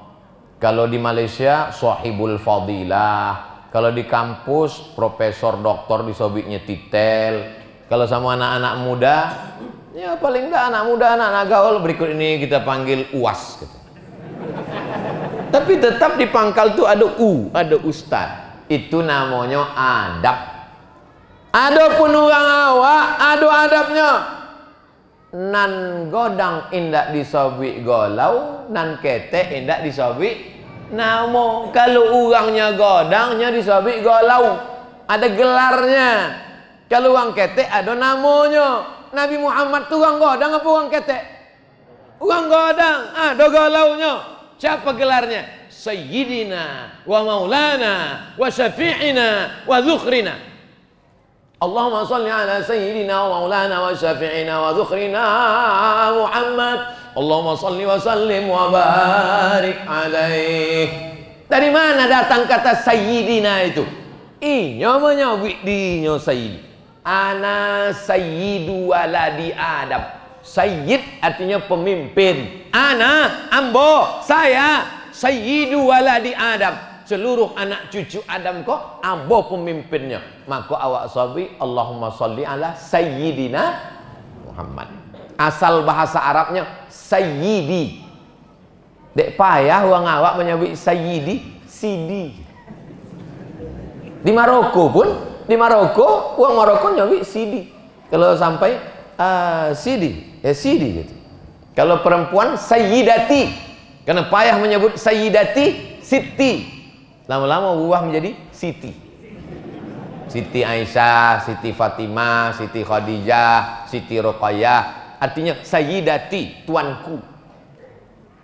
S1: kalau di Malaysia Sahibul Fadilah, kalau di kampus profesor doktor disobiknya titel. Kalau sama anak-anak muda, ya paling enggak anak muda, anak-anak gaul, berikut ini kita panggil UAS gitu. Tapi tetap di pangkal tuh ada ada ustad. Itu namanya adab. Adapun orang awak ada adabnya. Nan godang indak disobik golau, nan ketek indak disobik namo. Kalau orangnya godangnya disobik golau, ada gelarnya. Kalau orang ketek ada namanya. Nabi Muhammad tu orang godang apa orang ketek? Orang godang, ada golaunya. Siapa gelarnya? Sayyidina wa maulana wa syafi'ina wa dzukhrina. Allahumma salli ala sayyidina wa maulana wa syafi'ina wa dzukhrina Muhammad. Allahumma salli wa sallim wa barik alaih. Dari mana datang kata sayyidina itu? Inya menyawik dinyo sayyid. Ana sayyidu waladi Adam. Sayyid artinya pemimpin. Ana, ambo, saya sayyidu waladi Adam. Seluruh anak cucu Adam kok ambo pemimpinnya. Maka awak sabi Allahumma salli ala sayyidina Muhammad. Asal bahasa Arabnya sayyidi. Dek payah orang awak menyebut sayyidi, sidi. Di Maroko pun, di Maroko, orang Maroko nyebut sidi. Kalau sampai sidi, sidi gitu. Kalau perempuan sayyidati. Karena payah menyebut sayyidati, siti. Lama-lama berubah menjadi Siti. Siti Aisyah, Siti Fatimah, Siti Khadijah, Siti Ruqayyah. Artinya Sayyidati, tuanku.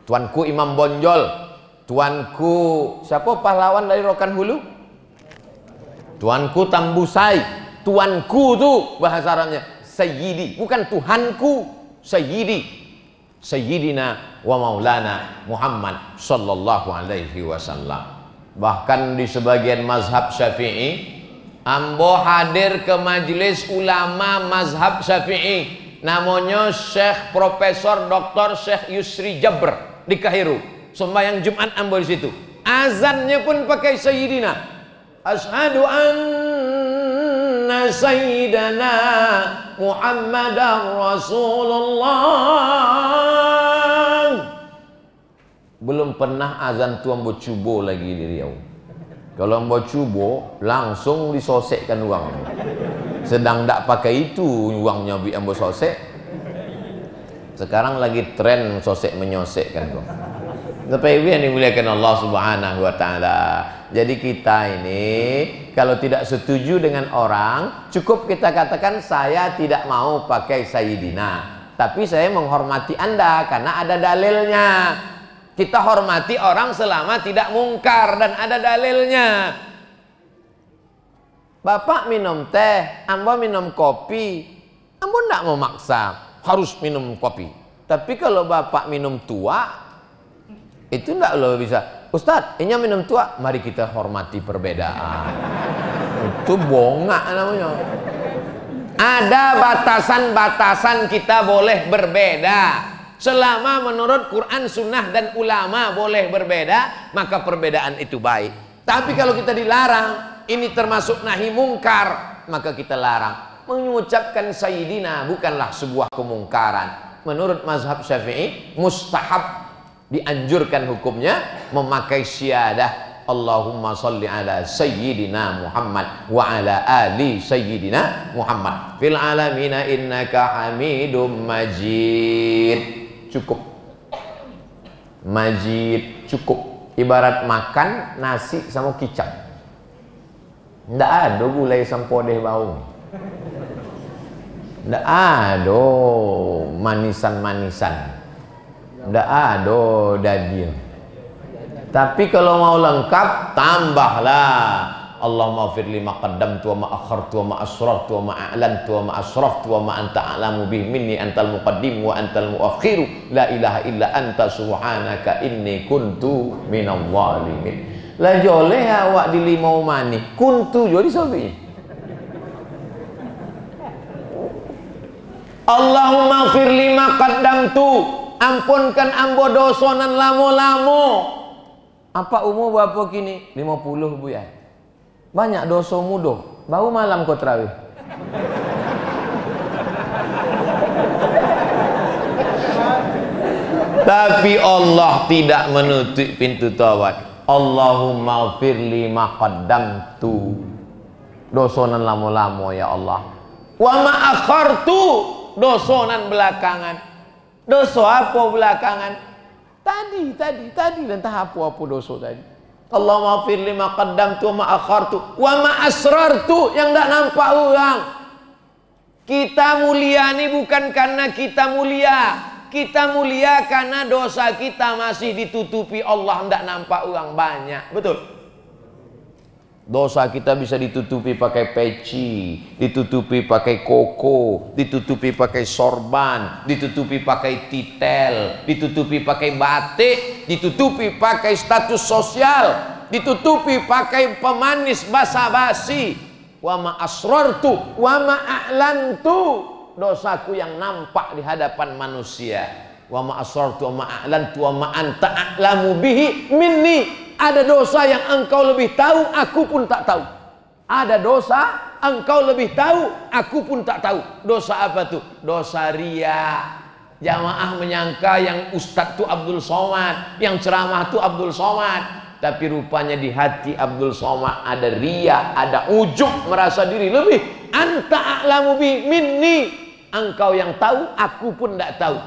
S1: Tuanku Imam Bonjol. Tuanku siapa pahlawan dari Rokan Hulu? Tuanku Tambusai. Tuanku tu bahasa Arabnya Sayyidi, bukan Tuhanku. Sayyidi. Sayyidina wa maulana Muhammad sallallahu alaihi wasallam. Bahkan di sebagian mazhab Syafi'i, ambo hadir ke majelis ulama mazhab Syafi'i, namanya Syekh Profesor Dr. Syekh Yusri Jabr di Kairo. Sembahyang Jumat ambo di situ. Azannya pun pakai Sayyidina. Asyhadu anna sayyidana Muhammadar Rasulullah. Belum pernah azan tu ambo cubo lagi di Riau. Kalau ambo cubo langsung disosekkan uang. Sedang tak pakai itu uangnya bi ambo sosek. Sekarang lagi tren sosek menyosekkan kok. Tapi yang dimuliakan Allah Subhanahu wa taala. Jadi kita ini kalau tidak setuju dengan orang, cukup kita katakan saya tidak mau pakai Sayyidina, tapi saya menghormati Anda karena ada dalilnya. Kita hormati orang selama tidak mungkar dan ada dalilnya. Bapak minum teh, ambo minum kopi, ambo tidak memaksa harus minum kopi. Tapi kalau bapak minum tua, itu tidak lo bisa. Ustadz, ini minum tua, mari kita hormati perbedaan. Itu bongak namanya. Ada batasan-batasan kita boleh berbeda. Selama menurut Quran, Sunnah dan ulama boleh berbeda, maka perbedaan itu baik. Tapi kalau kita dilarang, ini termasuk nahi mungkar, maka kita larang. Mengucapkan Sayyidina bukanlah sebuah kemungkaran. Menurut mazhab Syafi'i, mustahab, dianjurkan hukumnya memakai syiadah Allahumma salli ala Sayyidina Muhammad wa ala ali Sayyidina Muhammad fil alamina innaka hamidum majid. Cukup. Majid cukup. Ibarat makan nasi sama kicap. Ndak ada gulai sampodeh bau. Ndak ada manisan-manisan. Ndak ada daging. Tapi kalau mau lengkap, tambahlah Allahumma ighfir li ma qaddamtu wa ma akhartu wa ma asrartu wa ma a'lantu wa ma asraftu wa ma anta a'lamu bihi minni antal muqaddim wa antal muakhiru la ilaha illa anta subhanaka inni kuntu minadh dhalimin. La joleh awak di limau mani kuntu jadi sabi. Allahumma ighfir li ma qaddamtu, ampunkan ambo dosonan lamo-lamo. Apa umur berapa kini? 50 bu ya. Banyak dosa muda. Baru malam kau terawih. Tapi Allah tidak menutup pintu taubat. Allahumma ighfir li ma qaddamtu, dosonan lamo-lamo ya Allah. Wa ma akhartu, dosonan belakangan. Dosa apa belakangan? Tadi entah apa dosa tadi. Allahumma ighfir li ma qaddamtu wa ma akhartu wa ma asrartu, yang tak nampak orang. Kita mulia ini bukan karena kita mulia. Kita mulia karena dosa kita masih ditutupi Allah, tidak nampak orang banyak. Betul? Dosa kita bisa ditutupi pakai peci, ditutupi pakai koko, ditutupi pakai sorban, ditutupi pakai titel, ditutupi pakai batik, ditutupi pakai status sosial, ditutupi pakai pemanis basa-basi. Wa ma asrartu wa ma a'lantu, dosaku yang nampak di hadapan manusia. Wa ma asrartu wa ma a'lantu wa ma anta a'lamu bihi minni. Ada dosa yang engkau lebih tahu, aku pun tak tahu. Ada dosa engkau lebih tahu, aku pun tak tahu. Dosa apa tuh? Dosa riya. Jamaah menyangka yang ustadz tuh Abdul Somad, yang ceramah tuh Abdul Somad. Tapi rupanya di hati Abdul Somad ada riya, ada ujub, merasa diri lebih. Anta a'lamu bi minni. Engkau yang tahu, aku pun tak tahu.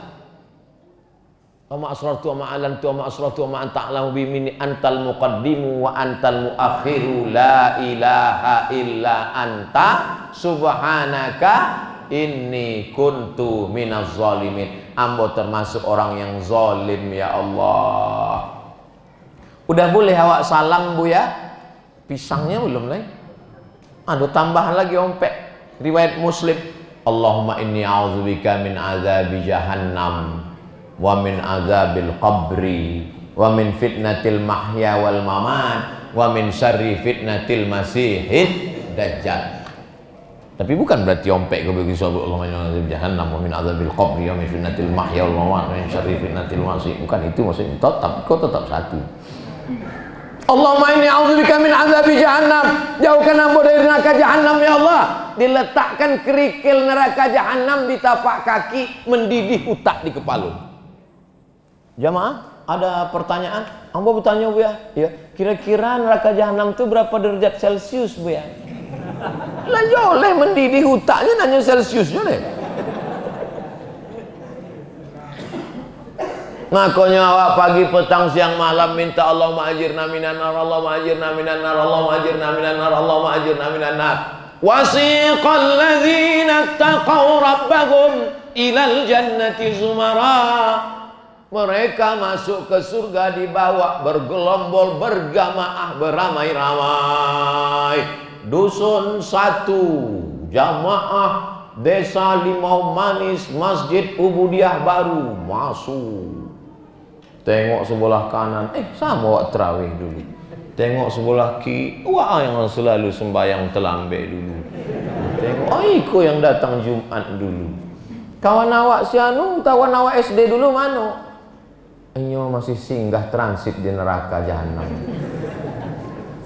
S1: Ama asrartu wa ma alantu wa ma asrartu wa ma anta a'lamu bi minni antal muqaddimu wa antal muakhiru la ilaha illa anta subhanaka inni kuntu minaz zalimin. Ambo termasuk orang yang zalim ya Allah. Udah boleh awak salam Bu ya? Pisangnya belum lagi. Ada tambahan lagi ompek. Riwayat Muslim. Allahumma inni a'udzubika min azabi jahannam wa min azabil qabri wa min fitnatil mahya wal mamat wa min syarri fitnatil masihid dajjal. Tapi bukan berarti ompek ke bagi sahabat Allah min azabil jahannam wa min azabil qabri wa min fitnatil mahya wal mamat wa min syarri fitnatil masih. Bukan itu maksudnya. Tetap satu. Allahumma inni a'udzubika min azabi jahannam. Jauhkan ambo dari neraka jahannam ya Allah. Diletakkan kerikil neraka jahannam di tapak kaki, mendidih utak di kepala. Jamaah, ada pertanyaan? Ambo bertanya Bu ya. Ya, kira-kira neraka jahannam itu berapa derajat Celcius Bu ya? Lah joleh mendidih utaknya nanya Celcius joleh. Makanya awak pagi petang siang malam minta Allahumma ajirna minan nar, Allahumma ajirna minan nar, Allahumma ajirna minan nar, Allahumma ajirna minan nar. Wasiqal ladzina taqaw rabbahum ilal jannati zumara. Mereka masuk ke surga dibawa bergelombol berjamaah beramai-ramai. Dusun satu, jamaah Desa Limau Manis, Masjid Ubudiah Baru masuk. Tengok sebelah kanan, sama wak terawih dulu. Tengok sebelah kiri, wah yang selalu sembahyang terlambat dulu. Tengok, iko yang datang Jumat dulu. Kawan awak si anu, kawan awak SD dulu mana? Enyo masih singgah transit di neraka jahanam.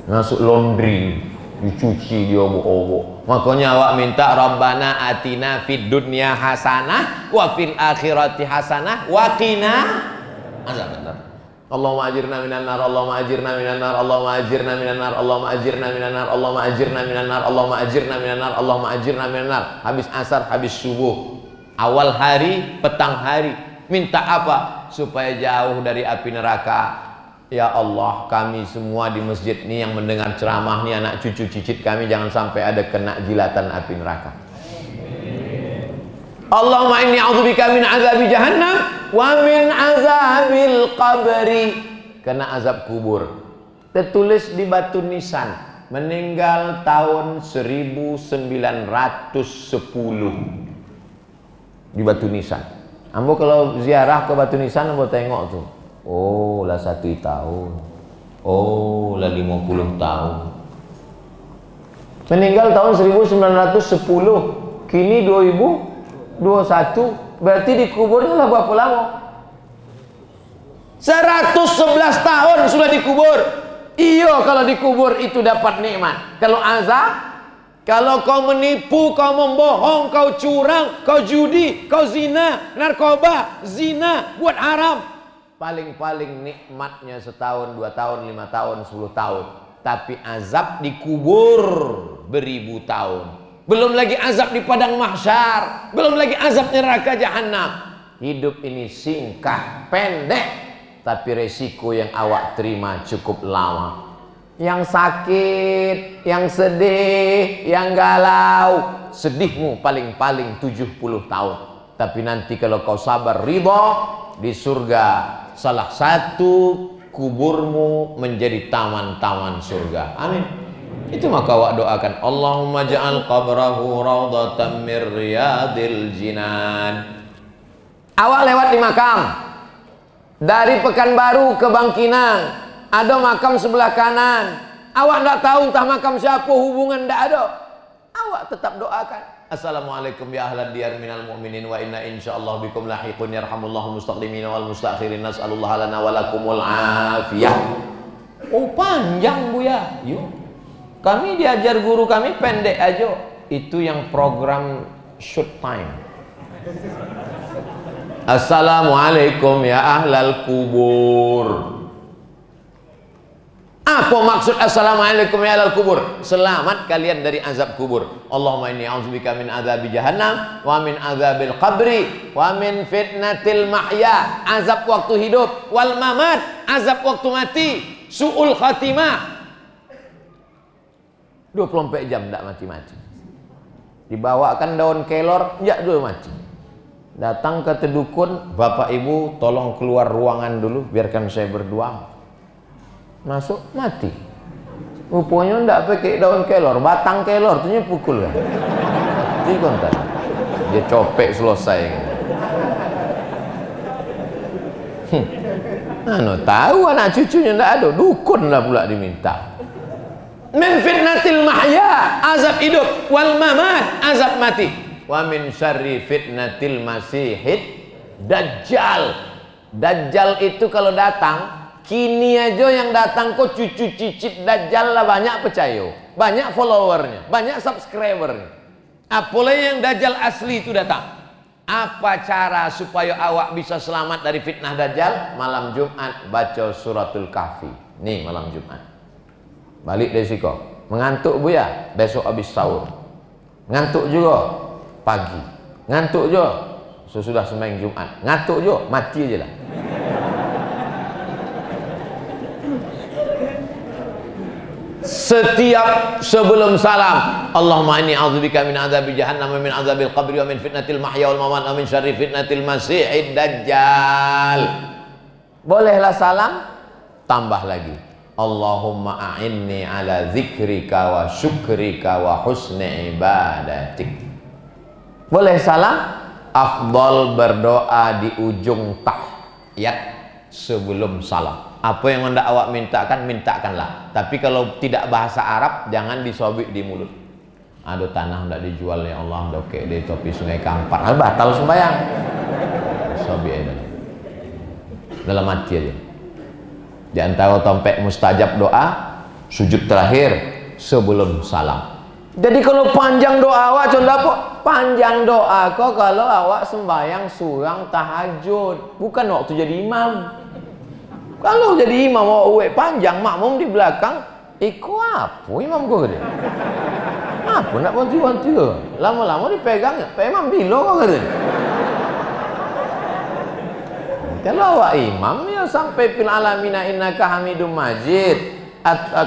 S1: Masuk laundry, dicuci dia obok-obok. Makanya awak minta Rabbana atina fid dunya hasanah wa fil akhirati hasanah wa qina azabannar. Allahumma ajirna minan nar, Allahumma ajirna minan nar, Allahumma ajirna minan nar, Allahumma ajirna minan nar, Allahumma ajirna minan nar, Allahumma ajirna minan nar, Allahumma ajirna minan nar. Habis asar, habis subuh, awal hari, petang hari, minta apa? Supaya jauh dari api neraka. Ya Allah, kami semua di masjid ini yang mendengar ceramah ini, anak cucu cicit kami jangan sampai ada kena jilatan api neraka. Allahumma inni a'udzubika min azabi jahannam wa min azabil qabri. Kena azab kubur. Tertulis di batu nisan, meninggal tahun 1910 di batu nisan. Ambo kalau ziarah ke batu nisan, ambo tengok tuh. Oh, lah 1 tahun. Oh, lah 50 tahun. Meninggal tahun 1910. Kini 2021. Berarti dikuburnya lah berapa lama? 111 tahun sudah dikubur. Iyo, kalau dikubur itu dapat nikmat. Kalau azab, kalau kau menipu, kau membohong, kau curang, kau judi, kau zina, narkoba, zina, buat haram, paling-paling nikmatnya setahun, 2 tahun, 5 tahun, 10 tahun. Tapi azab dikubur beribu tahun. Belum lagi azab di padang mahsyar, belum lagi azab neraka jahanam. Hidup ini singkat, pendek, tapi resiko yang awak terima cukup lama. Yang sakit, yang sedih, yang galau, sedihmu paling-paling 70 tahun. Tapi nanti kalau kau sabar ridha, di surga salah satu kuburmu menjadi taman-taman surga. Amin. Itu maka awak doakan, Allahumma ja'al qabrahu raudhatan mir riyadil jinan. Awak lewat di makam dari Pekanbaru ke Bangkinang, ada makam sebelah kanan. Awak tidak tahu entah makam siapa, hubungan tidak ada. Awak tetap doakan, assalamualaikum ya ahlad diyar minal mu'minin wa inna insyaallah bikum lahiqun yarhamullahu mustaqdimina wal mustakhirin nas'alullah lana walakumul afiyah. Oh, panjang Bu ya. Yuk. Kami diajar guru kami pendek aja. Itu yang program short time. Assalamualaikum ya ahlal kubur. Apa maksud assalamualaikum ya alal kubur? Selamat kalian dari azab kubur. Allahumma inni a'udzubika min azabi jahannam wa min azabil qabri wa min fitnatil mahya, azab waktu hidup, wal mamat, azab waktu mati, su'ul khatimah. 24 jam tidak mati-mati. Dibawakan daun kelor, ya dulu mati. Datang ke dukun, bapak ibu tolong keluar ruangan dulu, biarkan saya berdoa. Masuk mati. Rupanya ndak pakai daun kelor, batang kelor tuh pukul kan. Jadi kontak. Dia copek selesai kan. Tahu anak cucunya ndak ada, dukun lah pula diminta. Min fitnatil mahya, azab hidup, wal mamat, azab mati. Wa min syarri fitnatil masihid dajjal. Dajjal itu kalau datang, kini aja yang datang kok cucu cicit Dajjal lah banyak percaya, banyak followernya, banyak subscribernya. Apalagi yang Dajjal asli itu datang. Apa cara supaya awak bisa selamat dari fitnah Dajjal? Malam Jumat baca suratul Kahfi. Nih malam Jumat. Balik dari siko. Mengantuk bu ya? Besok habis sahur. Ngantuk juga pagi. Ngantuk juga sesudah sembahyang Jumat. Ngantuk juga mati aja lah. Setiap sebelum salam, Allahumma inni a'udzubika min adzabi jahannam wa min adzabil qabri wa min fitnatil mahya wal mamat wa min syarri fitnatil masiihid dajjal. Bolehlah salam, tambah lagi, Allahumma a'inni ala zikrika wa syukrika wa husni ibadatik. Boleh salam, afdal berdoa di ujung tahiyat sebelum salam. Apa yang hendak awak mintakan, mintakanlah. Tapi kalau tidak bahasa Arab, jangan disobik di mulut. Ada tanah hendak dijual ya Allah, dokek di topi sungai Kampar. Batal sembahyang. Sobik aja. Dalam hati aja. Di antara tompek mustajab doa, sujud terakhir sebelum salam. Jadi kalau panjang doa awak, contoh apa? Panjang doa kok kalau awak sembahyang surang tahajud, bukan waktu jadi imam. Kalau jadi imam awak panjang, makmum di belakang, ikut apa imam kau kata? Apa nak bantu-bantu? Lama-lama dipegang, imam bilo kau kata. Kalau awak imam ya sampai fil alamina innaka hamidum majid.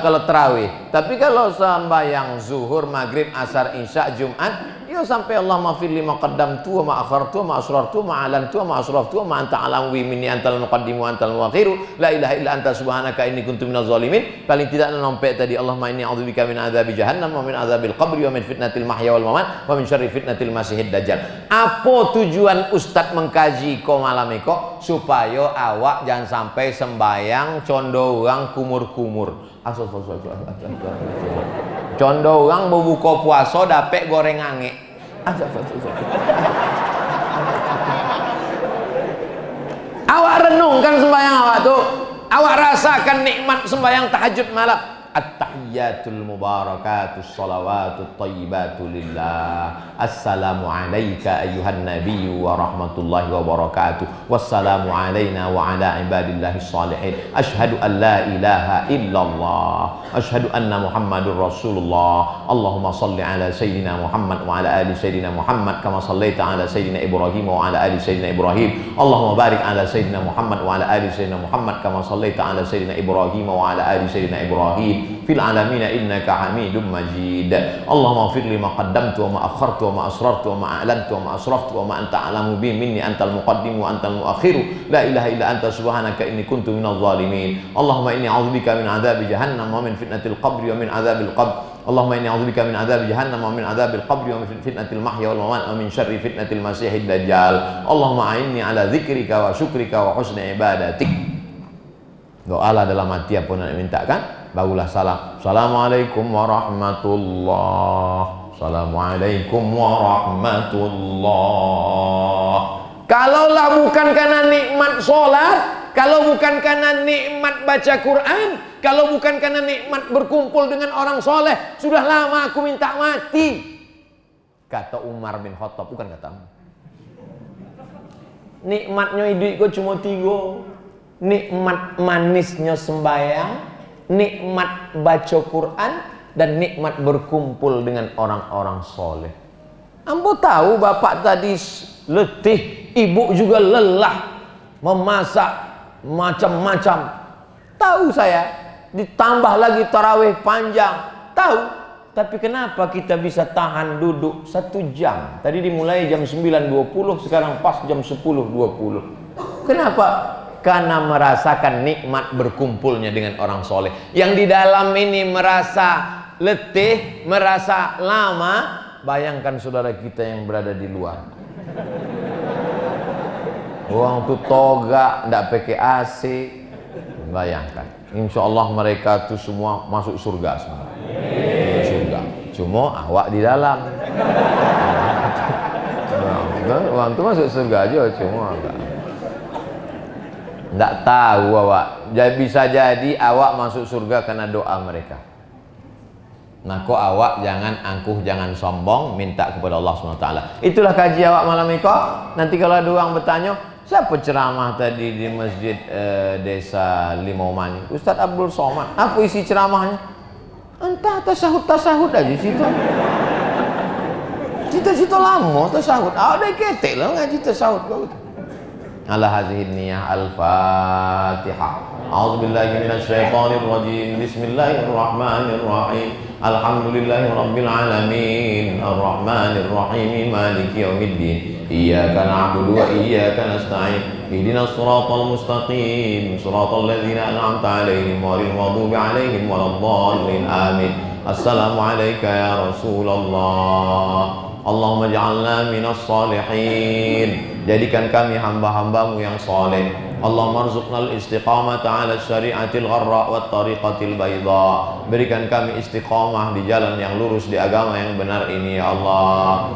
S1: Kalau tarawih, tapi kalau sembahyang zuhur, maghrib, asar, isya, Jumat, ya sampai Allah mafil lima qaddamtu wa ma akhartu wa ma asrartu wa ma alantu wa ma asraftu wa ma anta alam wi minni antal muqaddimu wa antal muakhiru la ilaha illa anta subhanaka inni kuntu minaz zalimin. Paling tidak nombek tadi, Allahumma inni a'udzubika min adzabi jahannam wa min adzabil qabri wa min fitnatil mahya wal mamat wa min syarri fitnatil masihid dajjal. Apa tujuan ustaz mengkaji ko malam iko? Supaya awak jangan sampai sembahyang condo orang kumur-kumur. Condo orang berbuka puasa dapet goreng angek. Awak renungkan sembahyang awak tuh, awak rasakan nikmat sembahyang tahajud malam. At-tahiyyatul mubarakatus salawatut thayyibatu lillah. Assalamu alayka ayyuhan nabiyyu wa rahmatullahi wa barakatuh. Wassalamu alayna wa ala ibadillahis salihin. Asyhadu an la ilaha illallah. Asyhadu anna Muhammadur Rasulullah. Allahumma salli ala sayyidina Muhammad wa ala ali sayyidina Muhammad kama sallaita ala sayyidina Ibrahim wa ala ali sayyidina Ibrahim. Allahumma barik ala sayyidina Muhammad wa ala ali sayyidina Muhammad kama sallaita ala sayyidina Ibrahim wa ala ali sayyidina Ibrahim fil alamin innaka Hamidum Majid. Allahumma ighfir li ma qaddamtu wa ma akhartu wa ma asrartu wa ma a'lantu wa ma asraftu wa ma anta a'lamu bi minni antal muqaddim wa antal muakhiru la ilaha illa anta subhanaka inni kuntu minadh zalimin. Allahumma inni a'udzubika min adzabi jahannam wa min fitnatil qabri wa min adzabil qabr. Allahumma inni a'udzubika min adzabi jahannam wa min adzabil qabri wa min fitnatil mahya wal mamat wa min syarri fitnatil masiihid dajjal. Allahumma a'inni ala dzikrika wa syukrika wa husni ibadatik. Doalah dalam hati apa nak mintakan, barulah salam. Assalamualaikum warahmatullah. Assalamualaikum warahmatullah. Kalaulah bukan karena nikmat sholat, kalau bukan karena nikmat baca Quran, kalau bukan karena nikmat berkumpul dengan orang soleh, sudah lama aku minta mati. Kata Umar bin Khattab, bukan katamu. Nikmatnya hidup kau cuma 3. Nikmat manisnya sembahyang, nikmat baca Quran dan nikmat berkumpul dengan orang-orang soleh. Ambo tahu bapak tadi letih, ibu juga lelah memasak macam-macam. Tahu saya, ditambah lagi tarawih panjang. Tahu, tapi kenapa kita bisa tahan duduk 1 jam? Tadi dimulai jam 9.20, sekarang pas jam 10.20. Kenapa? Karena merasakan nikmat berkumpulnya dengan orang soleh. Yang di dalam ini merasa letih, merasa lama. Bayangkan saudara kita yang berada di luar. Orang tuh toga, ndak pakai AC. Bayangkan. Insya Allah mereka tuh semua masuk surga semua. Surga. Cuma awak di dalam. Orang tuh masuk surga aja cuma enggak. Nggak tahu awak. Bisa jadi awak masuk surga karena doa mereka. Nah, kok awak jangan angkuh, jangan sombong, minta kepada Allah SWT. Itulah kaji awak malam ini kok. Nanti kalau ada orang bertanya, siapa ceramah tadi di masjid desa Limau-Mani? Ustadz Abdul Somad. Apa isi ceramahnya? Entah, tasahud aja situ. Cita-cita lama tasahud. Ada ketek lah ngaji tasahud kau. Ala hadhihi niyah al-Fatihah. A'udzubillahi minasyaitonir rajim. Bismillahirrahmanirrahim. Alhamdulillahi rabbil alamin. Arrahmanir rahim. Maliki yaumiddin. Iyyaka na'budu wa iyyaka nasta'in. Ihdinas siratal mustaqim. Siratal ladzina an'amta 'alaihim ghairil maghdubi 'alaihim waladdallin. Amin. Assalamu alayka ya Rasulullah. Allahumma ja'alna minas salihin. Jadikan kami hamba-hambamu yang soleh. Allahumma arzuqnal istiqamata ala syari'atil gharra wa tariqatil bayda. Berikan kami istiqamah di jalan yang lurus, di agama yang benar ini ya Allah.